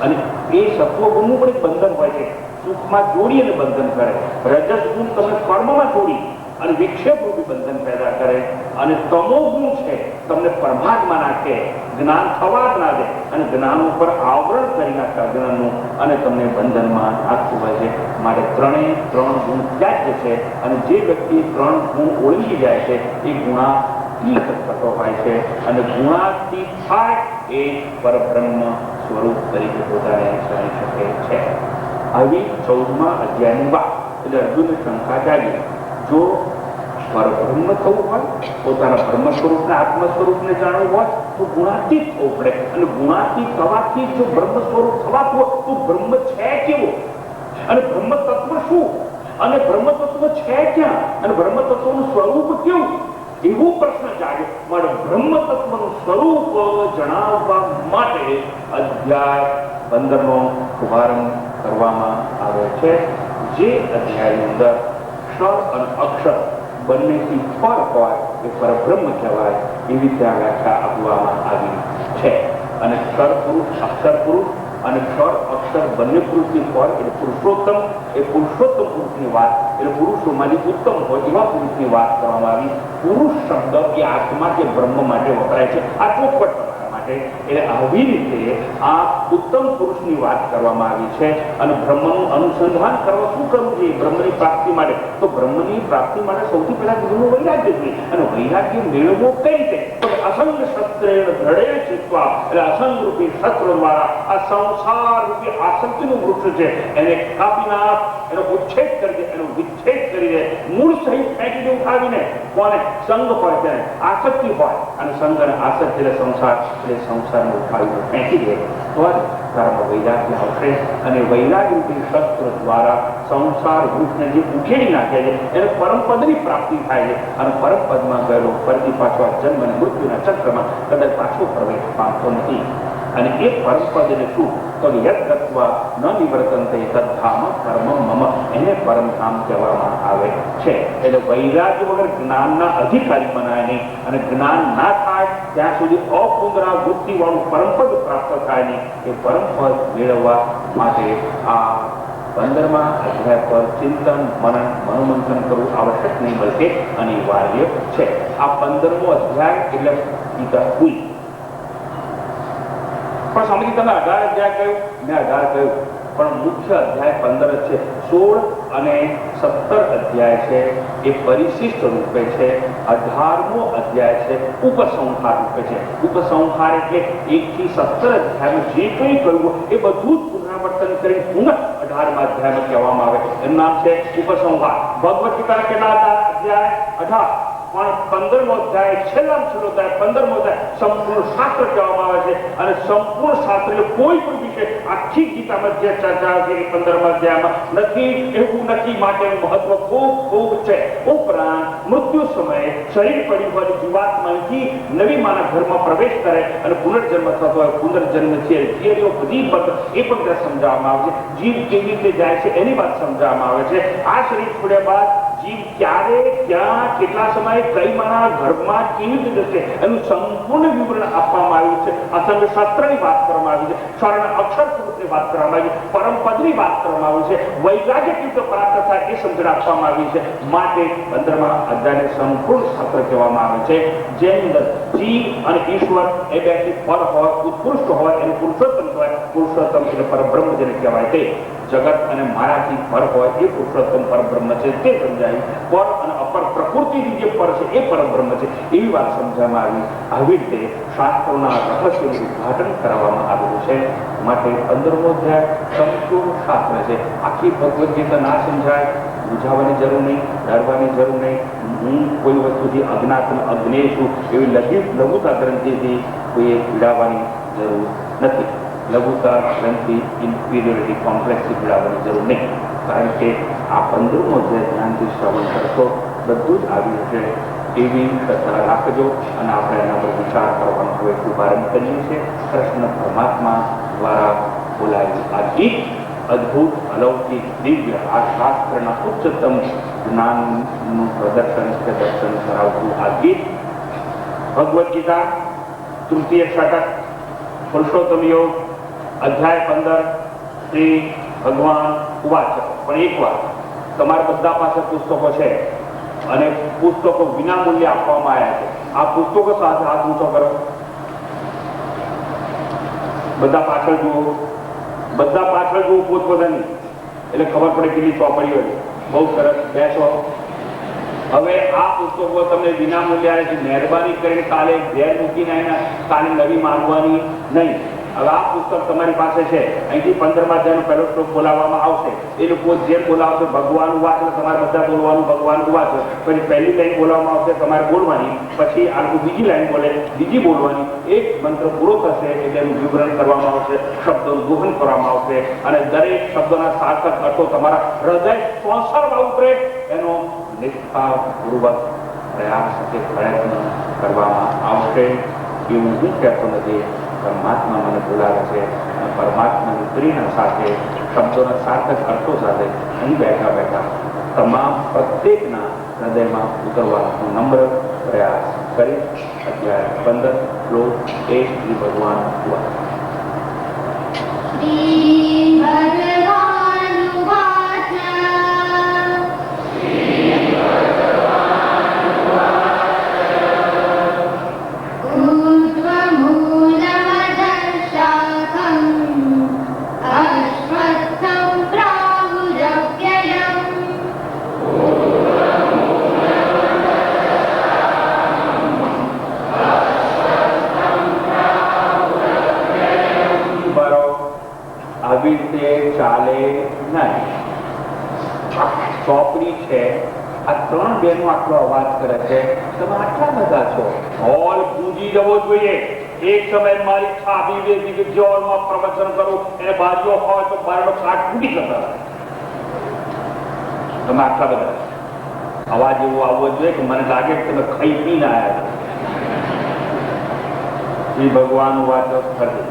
અને એ સત્વગુણનું પણ એક બંધન હોય છે, સુખમાં જોડી અને બંધન કરે. રજસ ગુણ તમે કર્મમાં જોડી અને વિક્ષેપ રૂપી બંધન પેદા કરે, અને તમો ગુણ છે તમને પ્રમાદમાં નાખે, જ્ઞાન થવા જ ના દે અને જ્ઞાન ઉપર આવરણ કરી નાખે અજ્ઞાનનું અને તમને બંધનમાં નાખતું હોય છે. માટે ત્રણ ગુણ ત્યાજ્ય છે અને જે વ્યક્તિ ત્રણ ગુણ ઓળંગી જાય છે એ ગુણાતીત થતો હોય છે અને ગુણાતીત થાય એ પરબ્રહ્મ સ્વરૂપ તરીકે પોતાને જાણી શકે છે. આવી 14મા અધ્યાયની વાત. એટલે અર્જુનને શંકા જાગી, જો પરબ્રહ્મ થવું હોય, પોતાના બ્રહ્મ સ્વરૂપને આત્મ સ્વરૂપને જાણવું હોય તો ગુણાતીત થવું પડે, અને ગુણાતીત થવાથી જો બ્રહ્મ સ્વરૂપ થવાતું હોય તો બ્રહ્મ છે કેવો અને બ્રહ્મ તત્વ શું અને બ્રહ્મ તત્વ છે ક્યાં અને બ્રહ્મ તત્વનું સ્વરૂપ કેવું, એવો પ્રશ્ન જાગ્યો. માટે બ્રહ્મ તત્વનું સ્વરૂપ જણાવવા માટે અધ્યાય 15નો શુભારંભ કરવામાં આવ્યો છે. જે અધ્યાયની અંદર ક્ષર અને અક્ષર બંનેથી પર હોય એ પરબ્રહ્મ કહેવાય એવી ત્યાં વ્યાખ્યા આપવામાં આવી છે. અને ક્ષર પુરુષ, અક્ષર પુરુષ અને ક્ષર અક્ષર બંને પુરુષની પર એટલે પુરુષોત્તમ, એ પુરુષોત્તમ પુરુષની વાત, એટલે પુરુષોમાંથી ઉત્તમ હોય એવા પુરુષની વાત કરવામાં આવી. પુરુષ શબ્દ એ આત્મા કે બ્રહ્મ માટે વપરાય છે, આ ચોખવટ કરવા માટે. એટલે આવી રીતે આ ઉત્તમ પુરુષની વાત કરવામાં આવી છે. અને બ્રહ્મનું અનુસંધાન કરવા શું કરવું જોઈએ બ્રહ્મની પ્રાપ્તિ માટે? તો બ્રહ્મની પ્રાપ્તિ માટે સૌથી પહેલા ગુરુનું વૈરાગ્ય જોઈએ. અને વૈરાગ્ય મેળવવો કઈ રીતે? તો અસંગ શસ્ત્રેણ દ્રઢેણ ચિત્વા, એટલે અસંગ રૂપી શસ્ત્ર દ્વારા આ સંસાર રૂપી આસક્તિનું વૃક્ષ છે એને કાપી નાખ, એનો ઉચ્છેદ કરી દે, એનો વિચ્છેદ કરી દે, મૂળ સહિત ફેંકી દે ઉઠાવીને. કોને? સંગ હોય તેને, આસક્તિ હોય અને સંગ અને આસક્તિ એટલે સંસાર, એટલે સંસારને ઉઠાવીને ફેંકી દે તો તારામાં વૈરાગ્ય આવશે. અને વૈરાગ્ય રૂપી શસ્ત્ર દ્વારા સંસાર વૃક્ષને જે ઉખેડી નાખે છે એને પરમપદની પ્રાપ્તિ થાય છે. અને પરમપદમાં ગયેલો ફરીથી પાછો આ જન્મ અને મૃત્યુના ચક્રમાં કદાચ પાછો પ્રવેશ પામતો નથી. અને એ પરમપદ શું? તો યદ્ગત્વા ન નિવર્તન્તે તદ્ધામ કર્મ મમ, એને પરમધામ કહેવામાં આવે છે. એટલે વૈરાગ્ય વગર જ્ઞાનના અધિકારી બનાય નહીં, અને જ્ઞાન ના થાય ત્યાં સુધી અપુનરાવૃત્તિ વાળું પરમપદ પ્રાપ્ત થાય નહીં. એ પરમપદ મેળવવા માટે આ 15મા અધ્યાય પર ચિંતન, મનન, મનોમંથન કરવું આવશ્યક નહીં બલકે અનિવાર્ય છે. આ 15મો અધ્યાય એટલે ગીતા પૂરી. પણ સ્વામીજી તમે 18 અધ્યાય કહ્યું, મેં 18 કહ્યું, પણ મુખ્ય અધ્યાય 15 છે. 16 અને 17 અધ્યાય છે એ પરિશિષ્ટ રૂપે છે. 18મો અધ્યાય છે ઉપસંહાર રૂપે છે. ઉપસંહાર એટલે 1 થી 17 અધ્યાયમાં જે કંઈ કહ્યું એ બધું જ પુનરાવર્તન કરી પુનઃ 18મા અધ્યાયમાં કહેવામાં આવે. એનું નામ છે ઉપસંહાર. ભગવદ ગીતાના કેટલા અધ્યાય? 18. પણ 15મો અધ્યાય છેલ્લામાં છેલ્લો અધ્યાય 15મો અધ્યાય સંપૂર્ણ શાસ્ત્ર કહેવામાં આવે છે અને સંપૂર્ણ શાસ્ત્ર એટલે કોઈ પણ વિષય આખી ગીતામાં જે ચર્ચા છે એ 15મા અધ્યાયમાં નથી એવું નથી માટે મહત્વ ખૂબ ખૂબ છે. ઉપરાંત મૃત્યુ સમયે શરીર પડ્યું હોય જીવાત્માથી નવી માના ઘરમાં પ્રવેશ કરે અને પુનર્જન્મ થતો હોય પુનર્જન્મ છે થિયરીઓ બધી એ પણ ત્યાં સમજાવવામાં આવે છે. જીવ કેવી રીતે જાય છે એની વાત સમજાવવામાં આવે છે. આ શરીર છોડ્યા બાદ જીવ ક્યારે ક્યાં કેટલા સમયે કઈ માના ઘરમાં કેવી રીતે જશે એનું સંપૂર્ણ વિવરણ આપવામાં આવ્યું છે. અસંગ શાસ્ત્રની વાત કરવામાં આવી છે. સ્વર્ણ અક્ષર પુરુષની વાત કરવામાં આવી છે. પરમપદની વાત કરવામાં આવી છે. વૈરાગ્ય કેવી રીતે પ્રાપ્ત થાય એ સમજણ આપવામાં આવી છે. માટે 15મા અધ્યાયને સંપૂર્ણ શાસ્ત્ર કહેવામાં આવે છે. જેની અંદર જીવ અને ઈશ્વર એ બેથી પર હોય ઉત્કૃષ્ટ હોય એને પુરુષોત્તમ કહેવાય. પુરુષોત્તમ એટલે પરબ્રહ્મ જેને કહેવાય તે જગત અને માયાથી પર હોય એ પુરુષોત્તમ પરબ્રહ્મ છે તે સમજાયું. પર અને અપર પ્રકૃતિથી જે પર છે એ પરબ્રહ્મ છે એવી વાત સમજવામાં આવી. આવી રીતે શાસ્ત્રોના રહસ્યનું ઉદ્ઘાટન કરવામાં આવેલું છે. માટે 15મો અધ્યાય સંપૂર્ણ શાસ્ત્ર છે. આખી ભગવદ્ ગીતા ના સમજાય બુઝાવવાની જરૂર નહીં, ડરવાની જરૂર નહીં. હું કોઈ વસ્તુથી અજ્ઞાત અજ્ઞેય છું એવી લઘુતા ગ્રંથિથી કોઈએ પીડાવાની જરૂર નથી. લઘુતા ગ્રંથિ ઇન્ફિરિયોરિટી કોમ્પ્લેક્સથી પીડાવવાની જરૂર નહીં. કારણ કે આ 15મો અધ્યાય ધ્યાનથી શ્રવણ કરશો બધું જ આવી હશે એવી શ્રદ્ધા રાખજો. અને આપણે એના પર વિચાર કરવાનો હવે શુભારંભ કરીએ છીએ. કૃષ્ણ પરમાત્મા દ્વારા બોલાયું આ ગીત અદ્ભુત અલૌકિક દિવ્ય આ શાસ્ત્રના ઉચ્ચતમ જ્ઞાનનું પ્રદર્શન કે દર્શન કરાવતું આ ગીત ભગવદ્ ગીતા તૃતીય ષટક પુરુષોત્તમ યોગ અધ્યાય 15 શ્રી ભગવાન ઉવાચ. પણ એક વાત, તમારા બધા પાસે પુસ્તકો છે અને પુસ્તકો વિના મૂલ્યે આપવામાં આવ્યા છે. આ પુસ્તકો સાથે હાથ ઊંચો કરો. બધા પાછળ જુઓ, બધા પાછળ જુઓ પોતપોતાની, એટલે ખબર પડે કેટલી ચોપડીઓ છે. બહુ સરસ, બેસો. હવે આ પુસ્તકો તમને વિના મૂલ્યે આવે છે. મહેરબાની કરીને કાલે ઘેર મૂકીને આવીને કાલે નવી માંગવાની નહીં. હવે આ પુસ્તક તમારી પાસે છે. અહીંથી 15મા અધ્યાયનો પહેલો શ્લોક બોલાવવામાં આવશે. એ લોકો જે બોલાવશે ભગવાન વાચ એટલે તમારે બધા બોલવાનું ભગવાન વાચ. પછી પહેલી લાઈન બોલાવવામાં આવશે તમારે બોલવાની. પછી આ લોકો બીજી લાઈન બોલે બીજી બોલવાની. એક મંત્ર પૂરો થશે એટલે એનું વિવરણ કરવામાં આવશે, શબ્દોનું દોહન કરવામાં આવશે અને દરેક શબ્દોના સાર્થક અર્થો તમારા હૃદય સ્પોન્સરમાં ઉતરે એનો નિષ્ઠાપૂર્વક પ્રયાસ કે પ્રયત્ન કરવામાં આવશે. એવું હું કહેતો નથી. પરમાત્મા મને બોલાવે છે અને પરમાત્માની પ્રેરણા સાથે શબ્દોના સાર્થક અર્થો સાથે અહીં બેઠા બેઠા તમામ પ્રત્યેકના હૃદયમાં ઉતરવાનો નમ્ર પ્રયાસ કરી. અધ્યાય 15 શ્લોક 1 શ્રી ભગવાન ચાલે નહીં. ચોપડી છે આ 3 બહેનો આટલો અવાજ કરે છે. તમે આટલા બધા છો, હોલ પૂજી જવો જોઈએ. એક સમય મારી છાબી વેચી કે જોરમાં પ્રવચન કરું એને બાજુ હોય તો બારનો કાટ ફૂટી જતા. તમે આટલા બધા અવાજ એવો આવવો જોઈએ કે મને લાગે કે તમે ખાઈ પીને આવ્યા. શ્રી ભગવાન વાત ફરી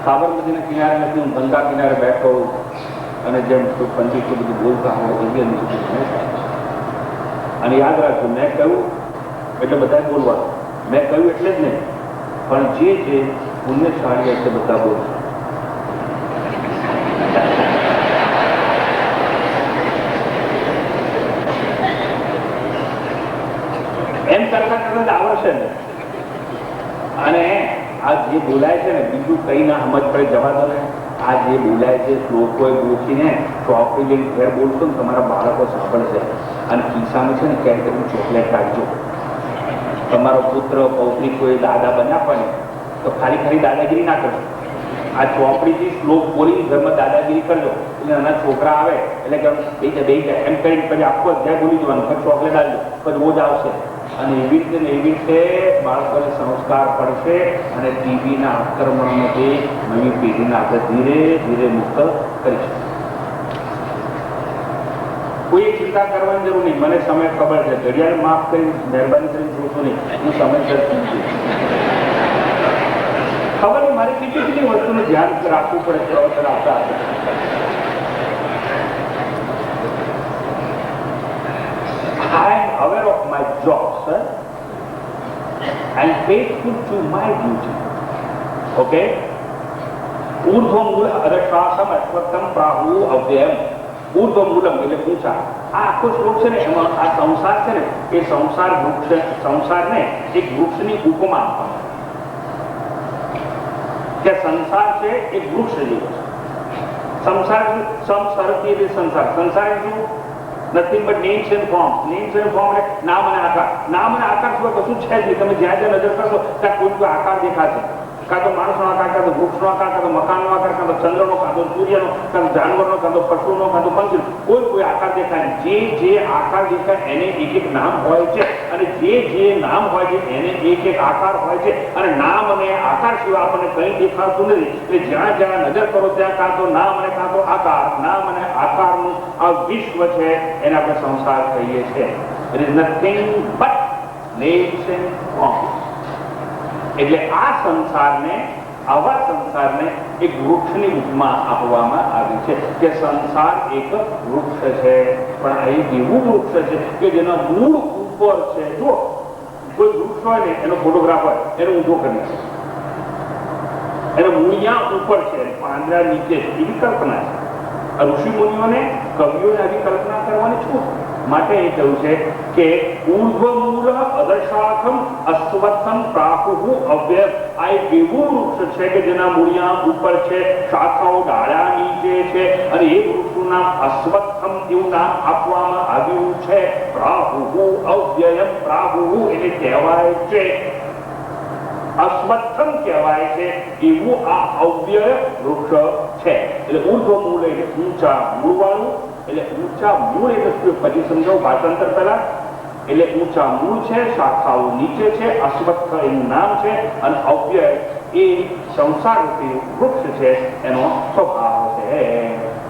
સાબરમતીના કિનારે નથી, હું ગંગા કિનારે બેઠો અને જેમ પંડિતો બધું બોલતા હોય એવી અનુભૂતિ મને થાય. અને યાદ રાખજો, મેં કહ્યું એટલે બધા બોલવાનું, મેં કહ્યું એટલે જ નહીં, પણ જે પુણ્યશાળી હશે બધા બોલશે. એમ કરતા કરતા આવડશે ને. અને આ જે બોલાય છે ને, બીજું કઈ ના સમજ પડે જવા દો ને. આ જે બોલાય છે શ્લોકોએ ગોઠીને ચોપડી લઈને ઘેર બોલશો ને, તમારા બાળકો સાંભળશે. અને ખિસ્સામાં છે ને ક્યાંક તમે ચોકલેટ રાખજો. તમારો પુત્ર પૌત્રી કોઈ દાદા બન્યા પણ તો ખાલી દાદાગીરી ના કરજો. આ ચોપડીથી શ્લોક બોલી ઘરમાં દાદાગીરી કરજો. એટલે નાના છોકરા આવે એટલે કે બે જાય એમ કરીને પછી આખો અધ્યાય બોલી જવાનું, પછી ચોકલેટ આવજો, પછી રોજ આવશે. અને એવી રીતે બાળકોને સંસ્કાર પડશે અને ટીવીના આક્રમણમાંથી નવી પેઢીને આપણે ધીરે ધીરે મુક્ત કરીશું. કોઈ ચિંતા કરવાની જરૂર નહીં. મને સમય ખબર છે, ઘડિયાળ માફ કરી મહેરબાની કરીને જોશો નહીં, હું સમયસર સમજું. ખબર નહીં મારે કેટલી વસ્તુનું ધ્યાન રાખવું પડે છે અવસર આપતા. I am aware of my job, sir, and faithful to my duty. Okay? ऊर्ध्वमूल अदशासम अश्वत्थम प्राहु अव्ययम. ऊर्ध्वमूलम એટલે ઊંચા. આ આખો શ્લોક છે ને, એમાં આ સંસાર છે ને, એ સંસારને એક વૃક્ષની ઉપમા આપવામાં કે સંસાર છે એક વૃક્ષ જેવો છે. સંસાર શું? Nothing but names and forms. Names and forms એટલે નામ અને આકાર. નામ અને આકાર સિવાય કશું છે જ નહીં. તમે જ્યાં જ્યાં નજર કરશો ત્યાં કોઈ આકાર દેખાશે. કાં તો માણસનો આકાર, કાં તો વૃક્ષનો આકાર, કાં તો મકાનનો આકાર, કાં તો ચંદ્રનો, કાં તો સૂર્યનો, કાં તો જાનવરનો, કાં તો પશુનો, કાં તો પંખીનો. કોઈ આકાર દેખાય નહીં. જે આકાર દેખાય એને એક નામ હોય છે, અને જે નામ હોય છે એને એક આકાર હોય છે. અને નામ અને આકાર સિવાય આપણને કંઈ દેખાતું નથી. એટલે જ્યાં જ્યાં નજર કરો ત્યાં કાં તો નામ અને કાં તો આકાર, નામ અને આકારનું આ વિશ્વ છે, એને આપણે સંસાર કહીએ છીએ. It is nothing but names and forms. એટલે આ સંસારને, આવા સંસારને એક વૃક્ષની ઉપમા આપવામાં આવી છે કે સંસાર એક વૃક્ષ છે, પણ આ એક એવું વૃક્ષ છે કે જેના મૂળ ઉપર છે. જો કોઈ વૃક્ષ હોય ને, એનો ફોટોગ્રાફ હોય, એને ઊંધો કરી છે, એના મૂળિયા ઉપર છે, પાંદડા નીચે છે, એવી કલ્પના છે. ઋષિ મુનિઓને, કવિઓને આવી કલ્પના કરવાની છૂટ માટે એ કહ્યું છે કે ઊર્ધ્વમૂલ અદશાખમ અશ્વત્થમ પ્રાહુ અવ્યય. આ એક એવું વૃક્ષ છે કે જેના મૂળિયા ઉપર છે, શાખાઓ ડાળા નીચે છે, અને એ વૃક્ષનું નામ અશ્વત્થમ એવું નામ આપવામાં આવ્યું છે. પ્રાહુ અવ્યયમ. પ્રાહુ એટલે કહેવાય છે, અશ્વત્થમ કહેવાય છે એવું આ અવ્યય વૃક્ષ છે. એટલે ઊર્ધ્વમૂલ એટલે ઊંચા મૂળવાળું. એટલે ઊંચા મૂળ એટલે પછી સમજાવું ભાષાંતર પહેલા. એટલે ઊંચા મૂળ છે, શાખાઓ નીચે છે, અશ્વત્થ એનું નામ છે, અને અવ્યય એ સંસાર રૂપી વૃક્ષ છે, એનો સ્વભાવ છે.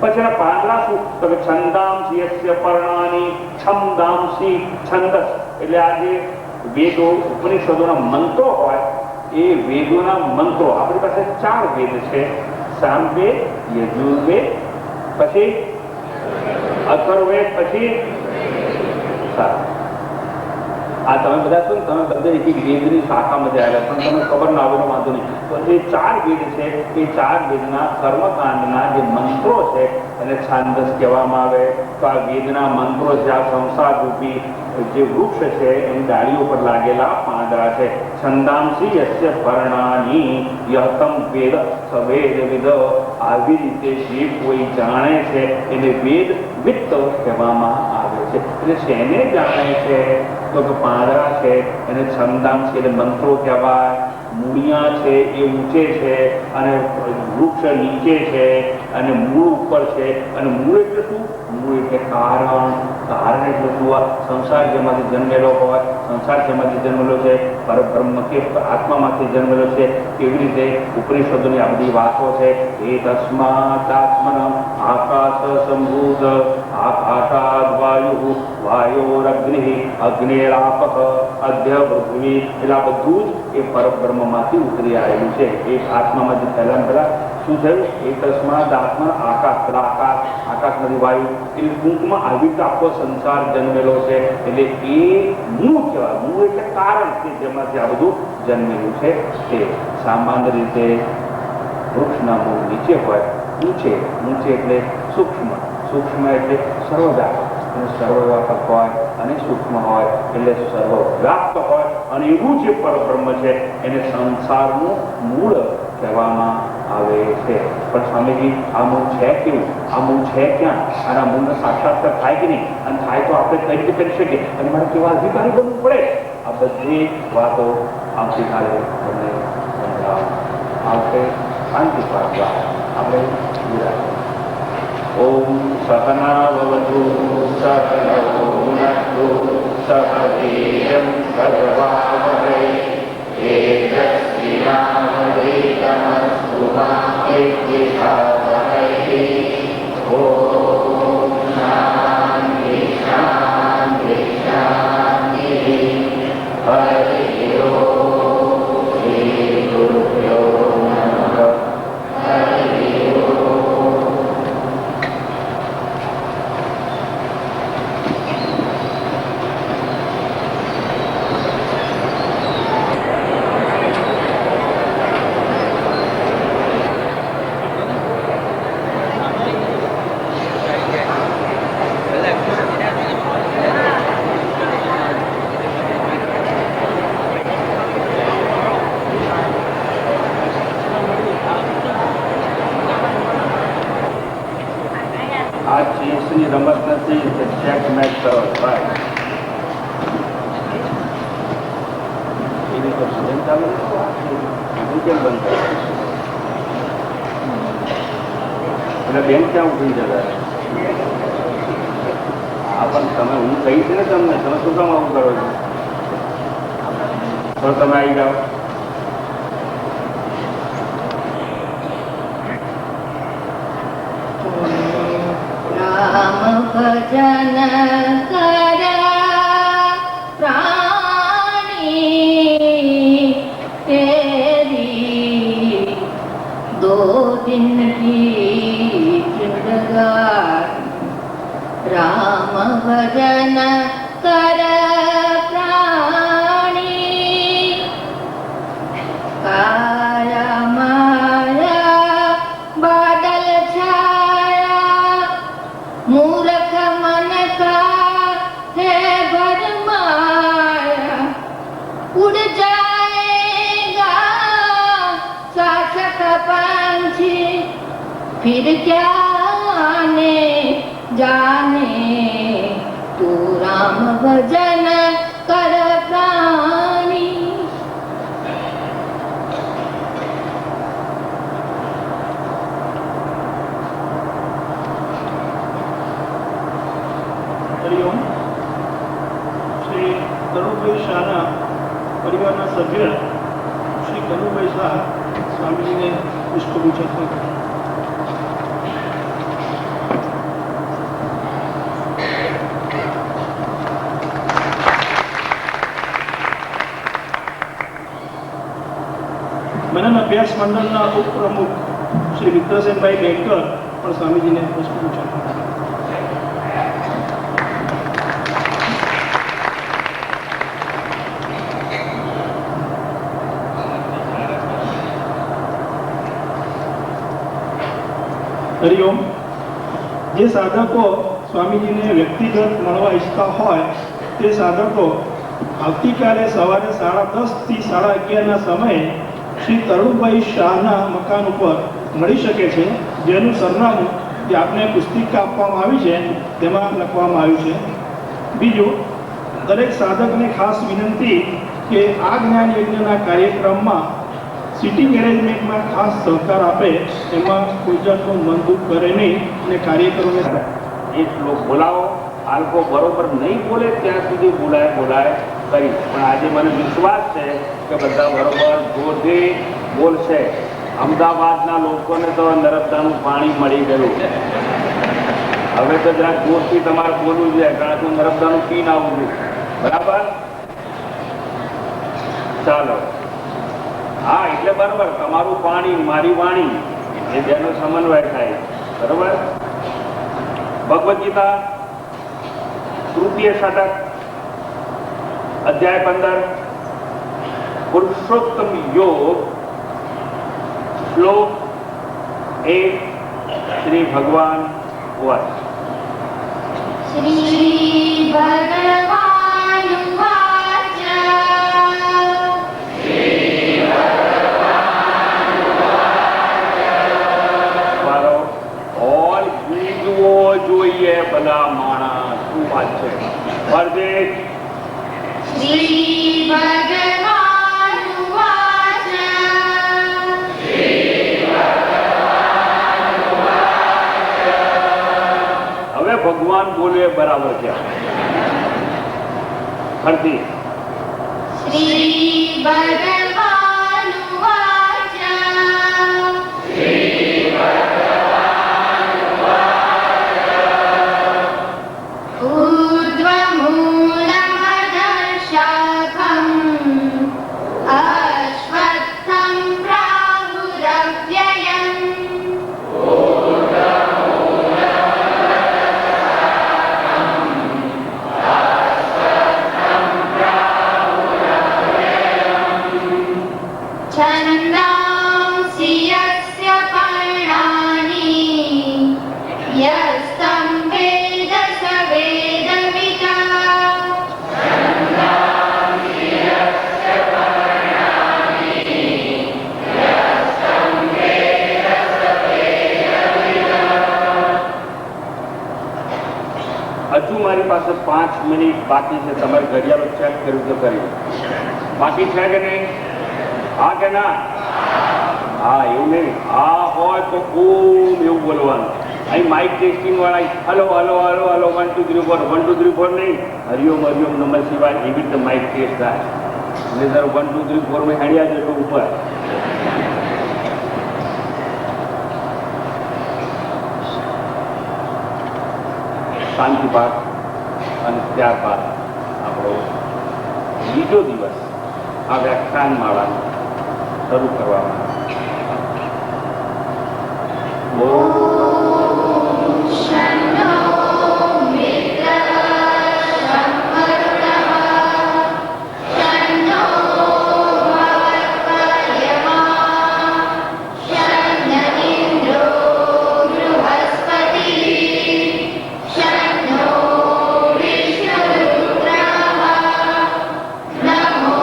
પછી એના પાંદડા શું? તો કે છંદાંસી યસ્ય પર્ણાની છંદાંસી. છંદસ એટલે આ જે વેદો ઉપનિષદોના મંત્રો હોય, એ વેદોના મંત્રો. આપણી પાસે 4 વેદ છે: સામવેદ, યજુર્વેદ, પછી અથર્વવેદ, પછી આ તમે બધા છો ને, તમે બધા એક વેદની શાખામાં આવેલા, પણ તમને ખબર ના આવે વાંધો નહીં. તો એ 4 વેદ છે, એ 4 વેદના કર્મકાંડના જે મંત્રો છે એને છાંદસ કહેવામાં આવે. તો આ વેદના મંત્રો છે, આ સંસાર રૂપી જે વૃક્ષ છે એની ડાળીઓ પર લાગેલા પાંદડા છે. છંદાંસી યસ્ય પર્ણાની યહતમ વેદ સવેદ વિદ. આવી રીતે જે કોઈ જાણે છે એને વેદ વિત્ત કહેવામાં આવે છે. એટલે શેને જાણે છે? તો કે પાંદડા છે એને છંદાંસી એટલે મંત્રો કહેવાય. મૂળિયા છે એ ઊંચે છે, અને વૃક્ષ નીચે છે, અને મૂળ ઉપર છે. અને મૂળ એટલે શું? મૂળ એટલે કારણ. કારણ એટલે શું? સંસાર જેમાંથી જન્મેલો હોય, સંસાર જેમાંથી જન્મેલો છે, પરબ્રહ્મ કે આત્મામાંથી જન્મેલો છે. કેવી રીતે ઉપનિષદોની આ બધી વાતો છે. એ તસ્માત આત્મન આકાશ સંભૂત, આકાશાદ વાયુ, વાયોરગ્નિ, અગ્નિરાપક, અધ્ય પૃથ્વી. એટલે આ બધું જ એ પરબ્રહ્મમાંથી ઉતરી આવેલું છે. એ આત્મામાં જે પહેલા શું થયું? એકસ્માત આત્મા આકાશ, આકાશમાંથી વાયુ એટલે ટૂંકમાં આવી રીતે આખો સંસાર જન્મેલો છે. એટલે એ મૂળ કહેવાય. મૂળ એટલે કારણ કે જેમાંથી આ બધું જન્મેલું છે. તે સામાન્ય રીતે વૃક્ષના મૂળ નીચે હોય, ઊંચે એટલે સૂક્ષ્મ એટલે સર્વવ્યાપક, અને સર્વવ્યાપક હોય અને સૂક્ષ્મ હોય એટલે સર્વવ્યાપ્ત હોય. અને એવું જે પરબ્રહ્મ છે એને સંસારનું મૂળ કહેવામાં આવે છે. પણ સ્વામીજી, આ મૂળ છે કેવું? આ મૂળ છે ક્યાં? અને આ મૂળનો સાક્ષાત્કાર થાય કે નહીં? અને થાય તો આપણે કઈ રીતે કરી શકીએ? અને મારે કેવા અધિકારી બનવું પડે? આ બધી વાતો આવતીકાલે તમને આવશે. શાંતિ પાડવા આપણે ઓમ સહના ભવતુ સહનૌ ભુનક્તુ સહ વીર્યં કરવાવહૈ તેજસ્વિનાવધીતમસ્તુ મા વિદ્વિષાવહૈ. ઓમ શાંતિ શાંતિ શાંતિ. હરિ ઓમ શ્રી ગુરુભ્યો નમઃ. આ ચેસની રમત નથી કે ચેક મેચ કરો ભાઈ. એની તો સિઝન ચાલુ કેમ બંધ કરે? એટલે બેન ક્યાં ઉઠી જતા? હા, પણ તમે હું કહી છે ને તમને, તમે શું કામ આવું કરો છો? તો તમે આવી જાઓ. ભજન કર પ્રાણી તેરી દો દિન કી જિંદગાની. રામ ભજન કર પ્રાણી કાયા માયા બાદલ છાયા मूर्ख मन का है भरमाया. उड़ जाएगा शासक पंछी फिर क्या ने जाने. तू राम भजन कर प्राणी. હરિઓમ. શ્રી કરુભાઈ શાહના પરિવારના સભ્ય શ્રી કરુભાઈ શાહ સ્વામીજીને પુષ્પગુચ્છ અર્પણ કરે. મનન અભ્યાસ મંડળના ઉપપ્રમુખ શ્રી વિક્રમભાઈ બેંકર પણ સ્વામીજીને પુષ્પગુચ્છ અર્પણ કરે. હરિઓમ. જે સાધકો સ્વામીજીને વ્યક્તિગત મળવા ઈચ્છતા હોય તે સાધકો આવતીકાલે સવારે 10:30 થી 11:30ના સમયે શ્રી તરુણભાઈ શાહના મકાન ઉપર મળી શકે છે, જેનું સરનામું જે આપને પુસ્તિકા આપવામાં આવી છે તેમાં લખવામાં આવ્યું છે. બીજું, દરેક સાધકને ખાસ વિનંતી કે આ જ્ઞાન યજ્ઞના કાર્યક્રમમાં સિટિંગ એરેન્જમેન્ટમાં ખાસ સહકાર આપે, એમાં કોઈ જાતનું મન દુઃખ કરે નહીં અને કાર્યકરોને એક શ્લોક બોલાવો. આ લોકો બરોબર નહીં બોલે ત્યાં સુધી બોલાય કરી. પણ આજે મને વિશ્વાસ છે કે બધા બરોબર જોરથી બોલશે. અમદાવાદના લોકોને તો નર્મદાનું પાણી મળી ગયું. હવે તો જરાક જોરથી તમારે બોલવું જોઈએ, કારણ કે નર્મદાનું પીને આવવું જોઈએ. બરાબર? ચાલો. હા, એટલે બરાબર. તમારું પાણી મારી વાણી. એ બેનો સમન્વય થાય. બરોબર. ભગવદ્ ગીતા તૃતીય શતક અધ્યાય 15 પુરુષોત્તમ યોગ શ્લોક 1 શ્રી ભગવાન વાચ. શ્રી ભગવાન વાચ. મારો ઓલ બીજવો જોઈએ બધા માણસ. શું વાત છે? ફરજે શ્રી ભગવાન વાચ. હવે ભગવાન બોલે બરાબર છે. ફરતી શ્રી ભગવાન વાચ. ऊर्ध्वमूलमधशाखम् अश्वत्थं प्राहुरव्ययम्. छन्दांसि यस्य पर्णानि यस्तं वेद स वेदविदः. હજુ મારી પાસે 5 મિનિટ બાકી છે. તમારે ઘડિયાળો ચેક કર્યું તો કરી બાકી છે કે નહીં? હા કે ના? હા, એવું નહીં. હા હોય તો ઓમ એવું બોલવાનું. અહીં માઇક ટેસ્ટિંગ વાળા હલો હલો હલો હલો 1 2 3 4 1 2 3 4 નહીં. હરિઓમ હરિઓમ નમઃ શિવાય એવી રીતે માઇક ટેસ્ટ થાય. એટલે સર 1 2 3 4 માં હેડ્યા જતો ઉપર. શાંતિ પાઠ અને ત્યારબાદ આપણો બીજો દિવસ આ વ્યાખ્યાન માળાનો શરૂ કરવામાં शन्नो मित्रः शं वरुणः शन्नो भवत्वयमा शन्न इन्द्रो बृहस्पतिः शन्नो विष्णुरुद्रः नमो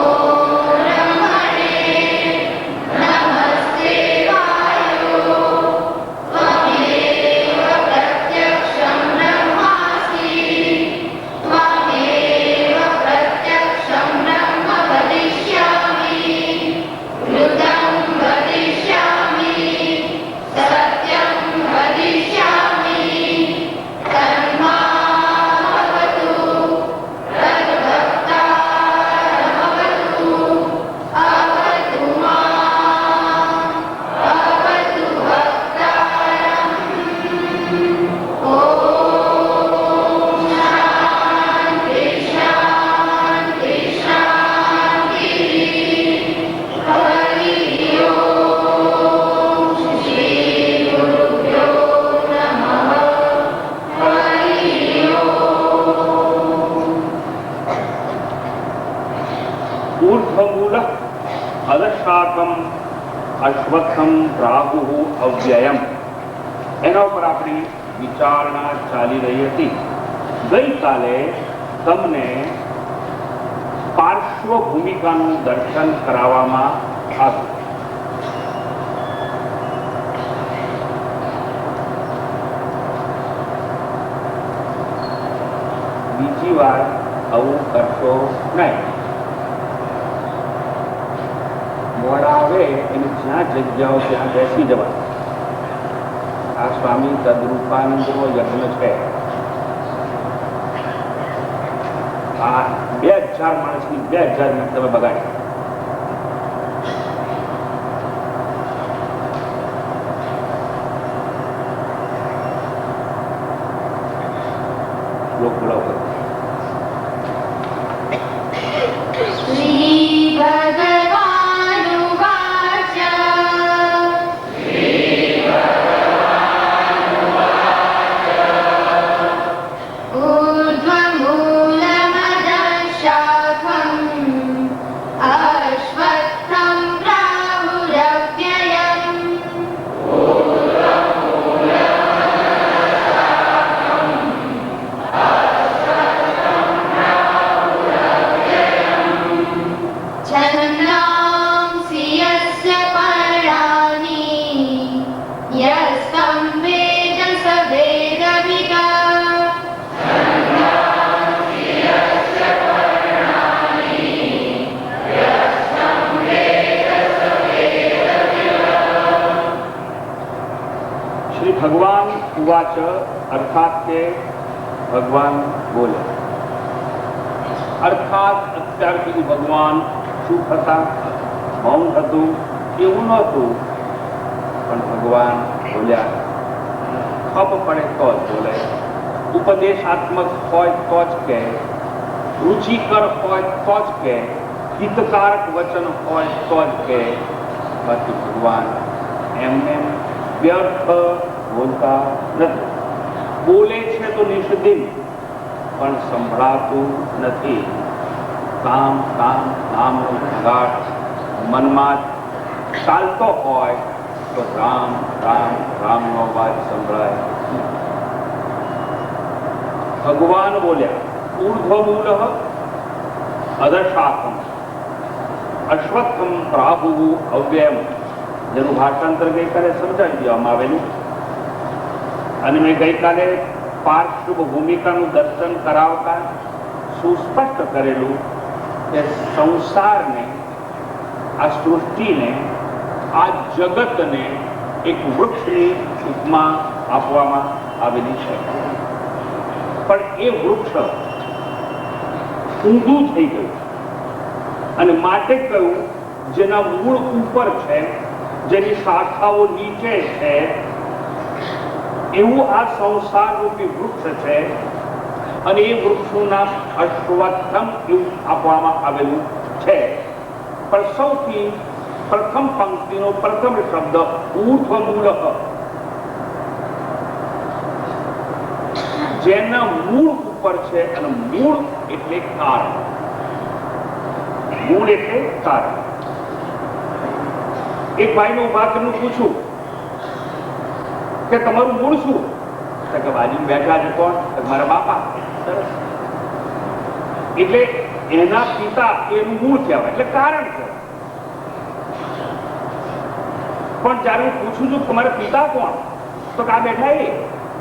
ब्रह्मणे नमस्ते वायो त्वमेव प्रत्यक्षं ब्रह्मासि त्वमेव प्रत्यक्षं ब्रह्म वदिष्यामि कृतं वदिष्यामि सत्यं वदिष्यामि तन्मामवतु तद्भक्तारमवतु अवतु माम् अवतु भक्तारम् ॐ शान्ति शान्ति शान्तिः हरि ओम् श्री गुरुभ्यो नमः हरि ओम् ऊर्ध्वमूल અદશાકમ અશ્વત્થમ રાહુ અવ્યયમ એના ઉપર આપણી વિચારણા ચાલી રહી હતી. ગઈકાલે તમને પાર્શ્વ ભૂમિકાનું દર્શન કરાવવામાં આવ્યું. બીજી વાર આવું કરશો નહીં. મોડા આવે એને જ્યાં જગ્યાઓ ત્યાં બેસી જવા. આ સ્વામી તદરૂપાનંદનો યજ્ઞ છે. આ 2000 માણસની 2000 મિનિટ તમે બગાડી. લોક બોલાવો. श्री भगवानुवाच श्री उवाच अर्थात के भगवान बोले अर्थात અત્યાર સુધી ભગવાન ચૂપ હતા, મૌન હતું, એવું નહોતું. પણ ભગવાન બોલ્યા. ખપ પડે તો જ બોલે, ઉપદેશાત્મક હોય તો જ કહે, રુચિકર હોય તો જ કહે, હિતકારક વચન હોય તો જ કહે. બાકી ભગવાન એમને વ્યર્થ બોલતા નથી. બોલે છે તો નિષ્દિન, પણ સંભળાતું નથી. કામ કામ નામનો ઘાટ મનમાં ચાલતો હોય તો રામ રામ રામનો અવાજ સંભળાય. ભગવાન બોલ્યા ઊર્ધ્વમૂલ અધશાખમ અશ્વત્થમ પ્રાભુ અવ્યયમ. જેનું ભાષાંતર ગઈકાલે સમજાવી દેવામાં આવેલું અને મેં ગઈકાલે પાર્શ્વ ભૂમિકાનું દર્શન કરાવતા સુસ્પષ્ટ કરેલું કે સંસારને, આ સૃષ્ટિને, આ જગતને એક વૃક્ષની ઉપમા આપવામાં આવેલી છે. પણ એ વૃક્ષ ઊંધું થઈ ગયું અને માટે કહ્યું જેના મૂળ ઉપર છે, જેની શાખાઓ નીચે છે, એવું આ સંસાર રૂપી વૃક્ષ છે. અને એ વૃક્ષનું નામ અશ્વત્થમ એવું આપવામાં આવેલું છે. પણ સૌથી પ્રથમ પંક્તિનો પ્રથમ શબ્દ ઊર્ધ્વમૂલ, જેના મૂળ ઉપર છે. અને મૂળ એટલે કારણ. મૂળ એટલે કારણ. એક ભાઈને ઉભા કરીને પૂછું કે તમારું મૂળ શું? કે બાજુ બેઠા છે કોણ? મારા બાપા. એટલે એના પિતા એનું મૂળ કહેવાય, એટલે કારણ કહેવાય. પણ જયારે હું પૂછું છું તમારા પિતા કોણ, તો આ બેઠા એ,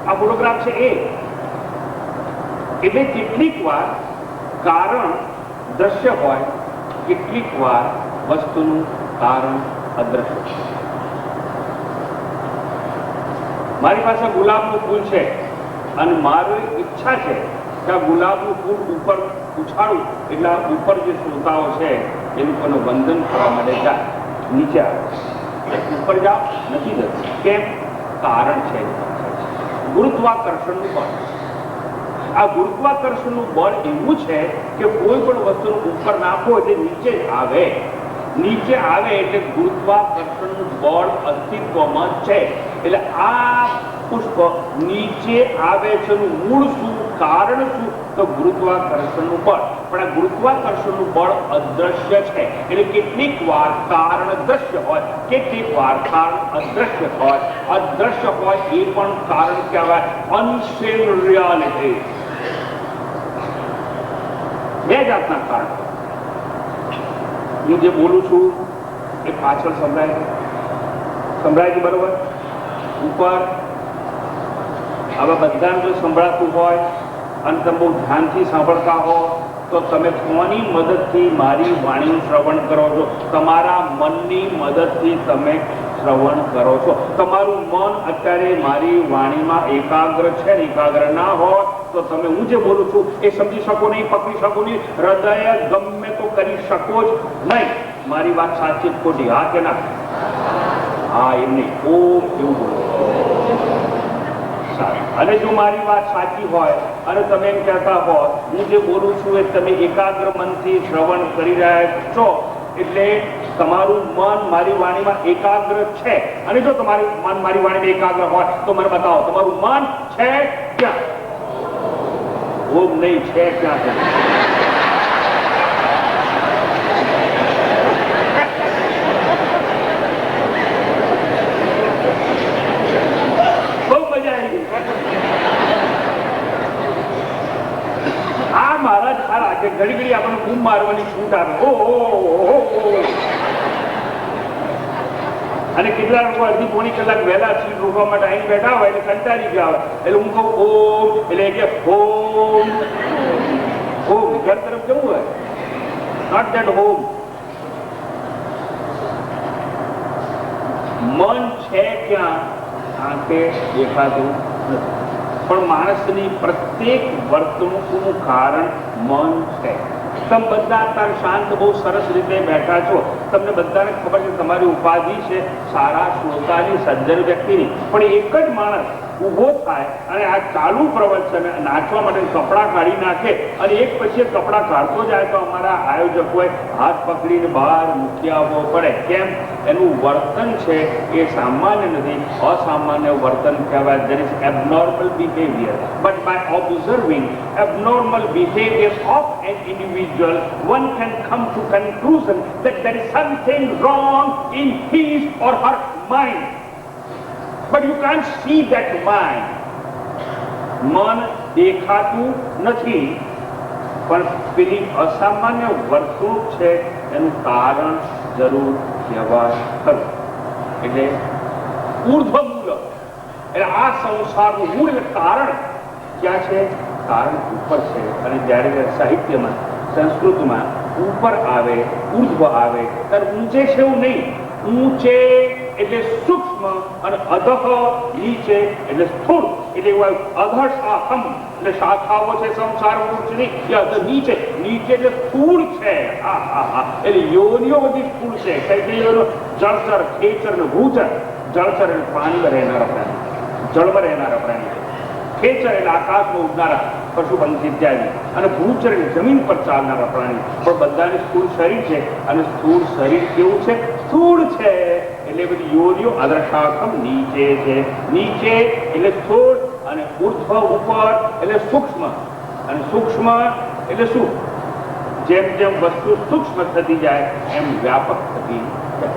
આ ફોટોગ્રાફ છે એ. એટલે કેટલીક વાર કારણ દ્રશ્ય હોય, કેટલીક વાર વસ્તુનું કારણ અદ્રશ્ય. મારી પાસે ગુલાબનું ફૂલ છે અને મારી ઈચ્છા છે કે આ ગુલાબનું ફૂલ ઉપર ઉછાળું એટલે આ ઉપર જે શ્રોતાઓ છે એ લોકોને વંદન કરવા માટે જાય, નીચે આવે. ઉપર જાઓ નથી જતું. કેમ? કારણ છે ગુરુત્વાકર્ષણનું બળ. આ ગુરુત્વાકર્ષણનું બળ એવું છે કે કોઈ પણ વસ્તુનું ઉપર નાખો એટલે નીચે જ આવે. નીચે આવે એટલે ગુરુત્વાકર્ષણનું બળ અસ્તિત્વમાં છે. એટલે આ પુષ્પ નીચે આવે છે. મૂળ શું, કારણ શું? તો ગુરુત્વાકર્ષણનું બળ. પણ આ ગુરુત્વાકર્ષણનું બળ અદ્રશ્ય છે. એટલે કેટલીક વાર કારણ દ્રશ્ય હોય, કેટલીક વાર કારણ અદ્રશ્ય હોય. અદ્રશ્ય હોય એ પણ કારણ કહેવાય, અનસીન રિયાલિટી. બે જાતના કારણ. હું જે બોલું છું એ પાછળ સંભળાય છે, બરોબર? ઉપર આવા બધાને જો સંભળાતું હોય અને તમે બહુ ધ્યાનથી સાંભળતા હો તો તમે કોની મદદથી મારી વાણીનું શ્રવણ કરો છો? તમારા મનની મદદથી તમે શ્રવણ કરો છો. તમારું મન અત્યારે મારી વાણીમાં એકાગ્ર છે ને એકાગ્ર ના હોય તો તમે હું જે બોલું છું એ સમજી શકો નહીં, પકડી શકો નહીં. હૃદય ગમે તો કરી શકો જ નહીં. મારી વાત સાચી ખોટી? હા કે ના? હા, એમ નહીં. ઓમ એવું બોલો. અને જો મારી વાત સાચી હોય અને તમે એમ કહેતા હો હું જે બોલું છું એ તમે એકાગ્ર મનથી શ્રવણ કરી રહ્યા છો, એટલે તમારું મન મારી વાણીમાં એકાગ્ર છે. અને જો તમારું મન મારી વાણીમાં એકાગ્ર હોય તો મને બતાવો તમારું મન છે ક્યાં? ઓમ નહીં, છે ક્યાં? બહુ મજા આવી. આ મહારાજ સારા કે ઘડી ઘડી આપણને બૂમ મારવાની છૂટ આવે. અને કેટલા લોકો અડધી પોણી કલાક વહેલા સીટ રોકવા માટે અહીં બેઠા હોય એટલે કંટાળી ગયા હોય. એટલે હું કહું ઓમ એટલે કે હોમ. હોમ ઘર તરફ જવું હોય, નોટ ધેટ હોમ. મન છે ક્યાં? આંખે દેખાતું નથી. પણ માણસની પ્રત્યેક વર્તણૂકનું કારણ મન છે. તમે બધા અત્યારે શાંત બહુ સરસ રીતે બેઠા છો, તમને બધાને ખબર છે તમારી ઉપાધિ છે સારા શ્રોતાની, સજ્જન વ્યક્તિની. પણ એક જ માણસ ઊભો થાય અને આ ચાલુ પ્રવચન નાચવા માટે કપડાં કાઢી નાખે અને એક પછી એક કપડાં કાઢતો જાય તો અમારા આયોજકોએ હાથ પકડીને બહાર મૂકી આવવો પડે. કેમ? એનું વર્તન છે એ સામાન્ય નથી, અસામાન્ય વર્તન કહેવાય. there is abnormal behavior, but by observing abnormal behavior of an individual one can come to conclusion that there is something wrong in his or her mind. But you can't see that mind. મન દેખાતું નથી, પણ પેલી અસામાન્ય વર્તણૂક છે એનું કારણ જરૂર કહેવાય ખરું. એટલે ઉર્ધ્વ મૂળ, એટલે આ સંસારનું મૂળ એટલે કારણ ક્યાં છે? કારણ ઉપર છે. અને જ્યારે સાહિત્યમાં, સંસ્કૃતમાં ઉપર આવે, ઉર્ધ્વ આવે ત્યારે ઊંચે છે એવું નહીં. ઊંચે એટલે સૂક્ષ્મ અને અધઃ નીચે એટલે સ્થૂળ. એટલે એવું અધઃશાખમ એટલે શાખાઓ છે સંસાર વૃક્ષની, એ અધઃ નીચે, નીચે એટલે સ્થૂળ છે. એટલે યોનિઓ બધી સ્થૂળ છે. કઈ કઈ યોનિઓ? જળચર, ખેચર ને ભૂચર. જળચર એટલે પાણીમાં રહેનારા પ્રાણી, જળમાં રહેનારા પ્રાણી. ખેચર એટલે આકાશમાં ઉડનારા પશુ પંખી ઇત્યાદિ. અને ભૂચર એટલે જમીન પર ચાલનારા પ્રાણી. પણ બધાને સ્થૂળ શરીર છે. અને સ્થૂળ શરીર કેવું છે? સ્થૂળ છે. એટલે બધી યોનિઓ અધઃશાખમ નીચે છે. નીચે એટલે સ્થૂળ અને ઉર્ધ્વ ઉપર એટલે સૂક્ષ્મ. અને સૂક્ષ્મ એટલે શું? જેમ જેમ વસ્તુ સૂક્ષ્મ થતી જાય એમ વ્યાપક થતી જાય.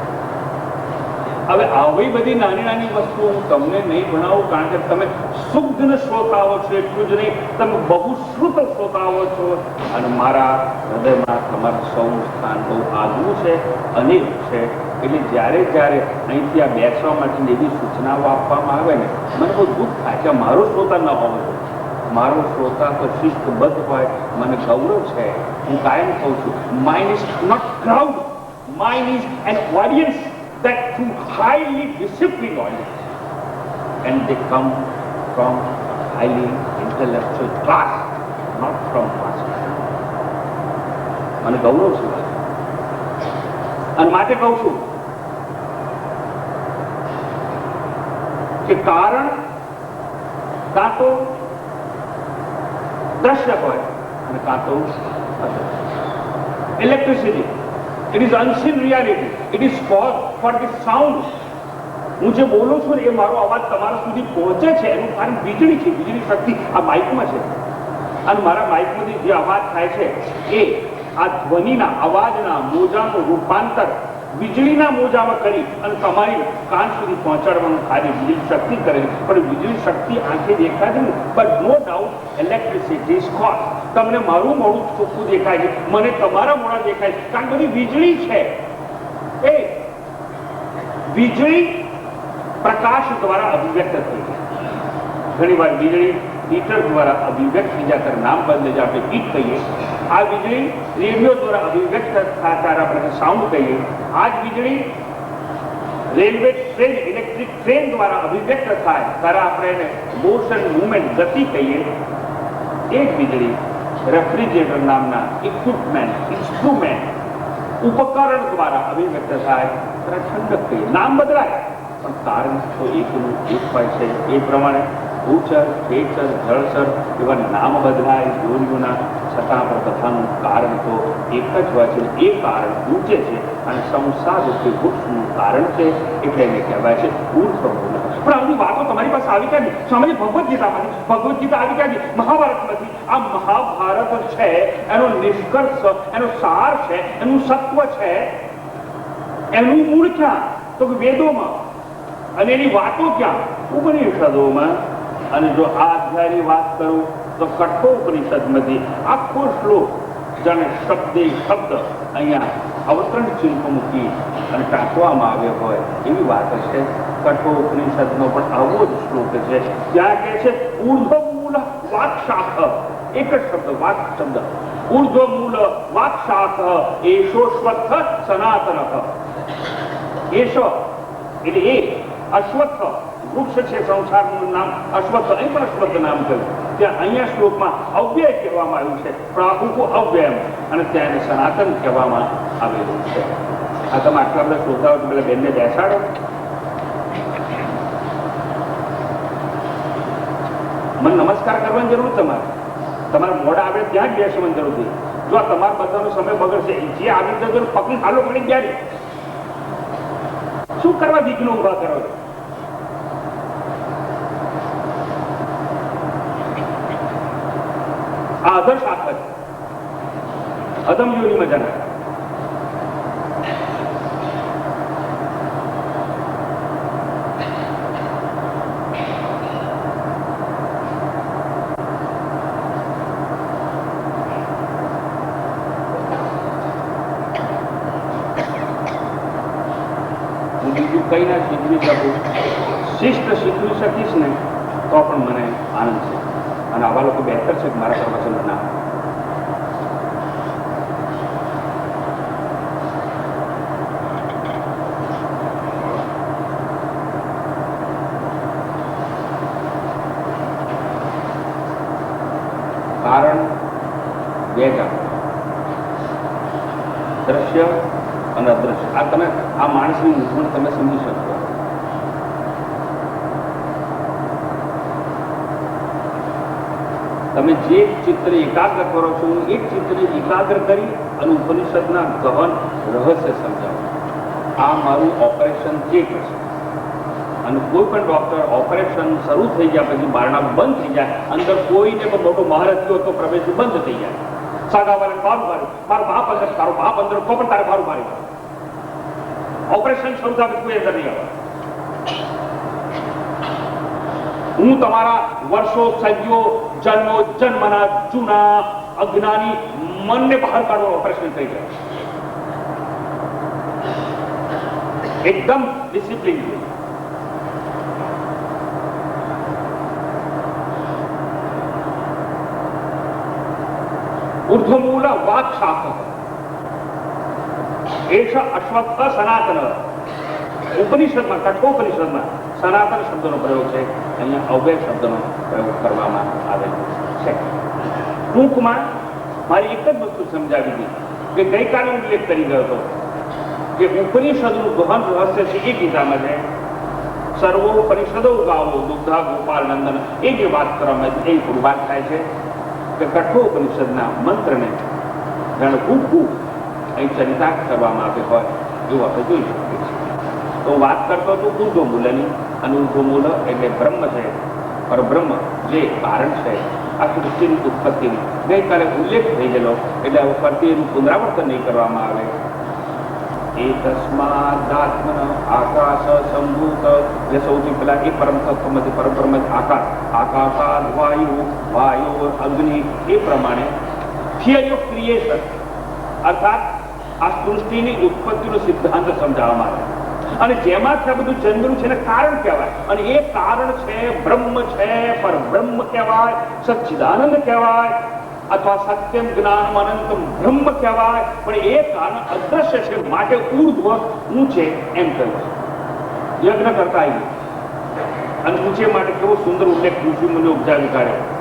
હવે આવી બધી નાની નાની વસ્તુઓ હું તમને નહીં ભણાવું, કારણ કે તમે શુદ્ધ શ્રોતાઓ છો. એટલું જ નહીં, તમે બહુ શ્રુત શ્રોતાઓ છો. અને મારા હૃદયમાં તમારું સૌનું સ્થાન બહુ આગવું છે, અનેક છે. એટલે જ્યારે જ્યારે અહીંથી આ બેસવા માટેની એવી સૂચનાઓ આપવામાં આવે ને, મને બહુ દુઃખ થાય કે મારો શ્રોતા ન હોવો જોઈએ. મારો શ્રોતા તો શિસ્તબદ્ધ હોય, મને ગૌરવ છે. હું કાયમ કહું છું, mind is not crowd, mind is an audience that through highly disciplined audience, and they come from highly intellectual class, not from class. મને ગૌરવ છે. અને માટે કહું છું કે કારણ કાં તો દ્રશ્ય હોય અને કાં તો electricity. It is unseen reality. It is for the sound. હું જે બોલું છું એ મારો અવાજ તમારા સુધી પહોંચે છે એનું કારણ વીજળી છે. વીજળી શક્તિ આ માઇકમાં છે. અને મારા માઇકમાંથી જે અવાજ થાય છે એ આ ધ્વનિના, અવાજના મોજાનું રૂપાંતર વીજળીના મોજામાં કરી અને તમારી કાન સુધી પહોંચાડવાનું કાર્ય વીજળી શક્તિ કરે છે. પણ વીજળી શક્તિ આંખે દેખાય છે, but no doubt electricity is cause. તમને મારું મોડું ચોખ્ખું દેખાય છે, મને તમારા મોડા દેખાય છે, કારણ બધી વીજળી છે. એ વીજળી પ્રકાશ દ્વારા અભિવ્યક્ત થઈ છે. ઘણી વાર વીજળી હીટર દ્વારા અભિવ્યક્ત થઈ જાય, નામ બદલે છે, આપણે હીટ કહીએ. આ વીજળી રેડિયો દ્વારા અભિવ્યક્ત થતા આપણે સાઉન્ડ કહીએ. આ જ વીજળી રેલવે ટ્રેન, ઇલેક્ટ્રિક ટ્રેન દ્વારા અભિવ્યક્ત થાય ત્યારે આપણે એને મોશન, મુવમેન્ટ, ગતિ કહીએ. એ જ વીજળી રેફ્રિજરેટર નામના ઇક્વિપમેન્ટ, ઇન્સ્ટ્રુમેન્ટ, ઉપકરણ દ્વારા અભિવ્યક્ત થાય ત્યારે ઠંડક કહીએ. નામ બદલાય પણ કારણ તો એકનું એક હોય છે. એ પ્રમાણે ભૂચર, ખેચર, જળચર એવા નામ બદલાય યોનિઓના, છતાં પણ બધાનું કારણ તો એક જ હોય છે. એ કારણ ઊંચે છે અને સંસાર રૂપે વૃક્ષનું કારણ છે. એટલે એને કહેવાય છે ઉર્ધ્વ મૂળ. પણ આવી વાતો તમારી પાસે આવી ક્યાંથી? સ્વામી ભગવદ્ ગીતામાંથી. ભગવદ્ ગીતા આવી ક્યાંથી? મહાભારતમાંથી. આ મહાભારત છે એનો નિષ્કર્ષ, એનો સાર છે, એનું સત્વ છે, એનું મૂળ ક્યાં? તો વેદોમાં. અને એની વાતો ક્યાં? ઉપનિષદોમાં. અને જો આ અધ્યાયની વાત કરું તો કઠોપનિષદમાંથી આખો શ્લોક જાણે શબ્દે શબ્દ અહીંયા અવતરણ ચિહ્ન મૂકી અને ટાંકવામાં આવ્યો હોય એવી વાત છે. કઠોપનિષદનો પણ આવો જ શ્લોક છે. ત્યાં કહે છે ઉર્ધ્વ મૂળ વાક્શાખ. એક જ શબ્દ, વાક શબ્દ. ઉર્ધ્વ મૂળ વાક્શાખ એશો શ્વત્થ સનાતન. એશો એટલે એ, અશ્વત્થ વૃક્ષ છે સંસારનું નામ અશ્વત્થ, અહીં પણ અશ્વત્થ નામ થયું. ત્યાં અહીંયા શ્લોકમાં અવ્યય કહેવામાં આવ્યું છે, પ્રાહુકો અવ્યયમ, અને ત્યાં એને સનાતન કહેવામાં આવેલું છે. આ તમે આટલા બધા શ્રોતાઓ પેલા બેનને બેસાડો. મને નમસ્કાર કરવાની જરૂર તમારે મોડા આવે ત્યાં જ બેસવાની જરૂર છે. જો આ તમારા બધાનો સમય બગડશે, જે આવી જતો પકડી હાલો પડી ગયા શું કરવા દીકરીઓ ઉભા કરો છો? આ અધર શાખા છે, અધમ યોની મજાના. કઈ ના શીખવી શકું, શિસ્ત શીખવી શકીશ ને તો પણ મને આનંદ છે. અને આવા લોકો બહેતર છે કે મારા પ્રવચન ના. કારણ બે જાણ, દ્રશ્ય અને અદ્રશ્ય. આ તમે આ માણસની મૂંઝવણ તમે સમજી શકશો. તમે જે ચિત્ર એકાગ્ર કરો છો એ ચિત્રને એકાગ્ર કરી અને ઉપનિષદના ગહન રહસ્ય સમજાવો. આ મારું ઓપરેશન થિયેટર છે. અને કોઈ પણ ડોક્ટર ઓપરેશન શરૂ થઈ ગયા પછી બારણા બંધ થઈ જાય, અંદર કોઈને પણ મોટો મહારથ થયો તો પ્રવેશ બંધ થઈ જાય. સાગાવાળાને બારું માર્યું, મારો બાપ અંદર, તારો બાપ અંદર, તો પણ તારે બારું માર્યું. ઓપરેશન શરૂ થાય કોઈ અંદર નહીં આવે. હું તમારા વર્ષો, સદીઓ, જન્મો જન્મના જૂના અજ્ઞાની મનને બહાર કાઢવાનું ઓપરેશન થઈ જાય. એકદમ ડિસિપ્લિન. ઉર્ધ્વમૂલ વાક્શાખ એષ અશ્વત્થ સનાતન. ઉપનિષદમાં, કઠોપનિષદમાં સનાતન શબ્દનો પ્રયોગ છે, અહીંયા અવ્યય શબ્દનો પ્રયોગ કરવામાં આવેલો છે. ટૂંકમાં મારી એક જ વસ્તુ સમજાવી હતી કે ગઈકાલે ઉલ્લેખ કરી ગયો હતો કે ઉપનિષદનું ગહન રહસ્ય છે એ ગીતામાં છે. સર્વોપનિષદો ગાવો દુગ્ધા ગોપાલ નંદન, એ જે વાત કરવામાં એ થોડી વાત થાય છે કે કઠોપનિષદના મંત્રને જાણે ખૂબ અહીં ચરિતાર્થ કરવામાં આવ્યો હોય એવું આપણે જોઈ શકીએ છીએ. તો વાત કરતો હતો ઉર્ધ્વમૂલની, અને ઉર્ધ્વમૂલ એટલે બ્રહ્મ છે, પરબ્રહ્મ જે કારણ છે આ સૃષ્ટિની ઉત્પત્તિની. ગઈકાલે ઉલ્લેખ થઈ ગયેલો એટલે હવે ફરતી એનું પુનરાવર્તન નહીં કરવામાં આવે. એતસ્માદાત્મન આકાશ સંભૂત, એટલે સૌથી પહેલા એ પરમ તત્વમાંથી પરબ્રહ્મ આકાશ, આકાશાદ વાયુ, વાયુ અગ્નિ, એ પ્રમાણે થિયરી ઓફ ક્રિએશન અર્થાત આ સૃષ્ટિની ઉત્પત્તિનો સિદ્ધાંત સમજાવવામાં આવે. અને જેમાંથી આ બધું જન્મેલું છે એને કારણ કહેવાય. અને એ કારણ છે બ્રહ્મ છે, પરબ્રહ્મ કહેવાય, સચ્ચિદાનંદ કહેવાય, અથવા સત્યમ જ્ઞાનમ અનંતમ બ્રહ્મ કહેવાય. પણ એ કારણ અદ્રશ્ય છે, માટે ઉર્ધ્વ ઊંચે એમ કહ્યું છે. યજ્ઞ કરતા આવી અને ઊંચે માટે કેવો સુંદર ઉલ્લેખ ઋષિ મુનિઓ ઉપજાવી કાઢ્યો.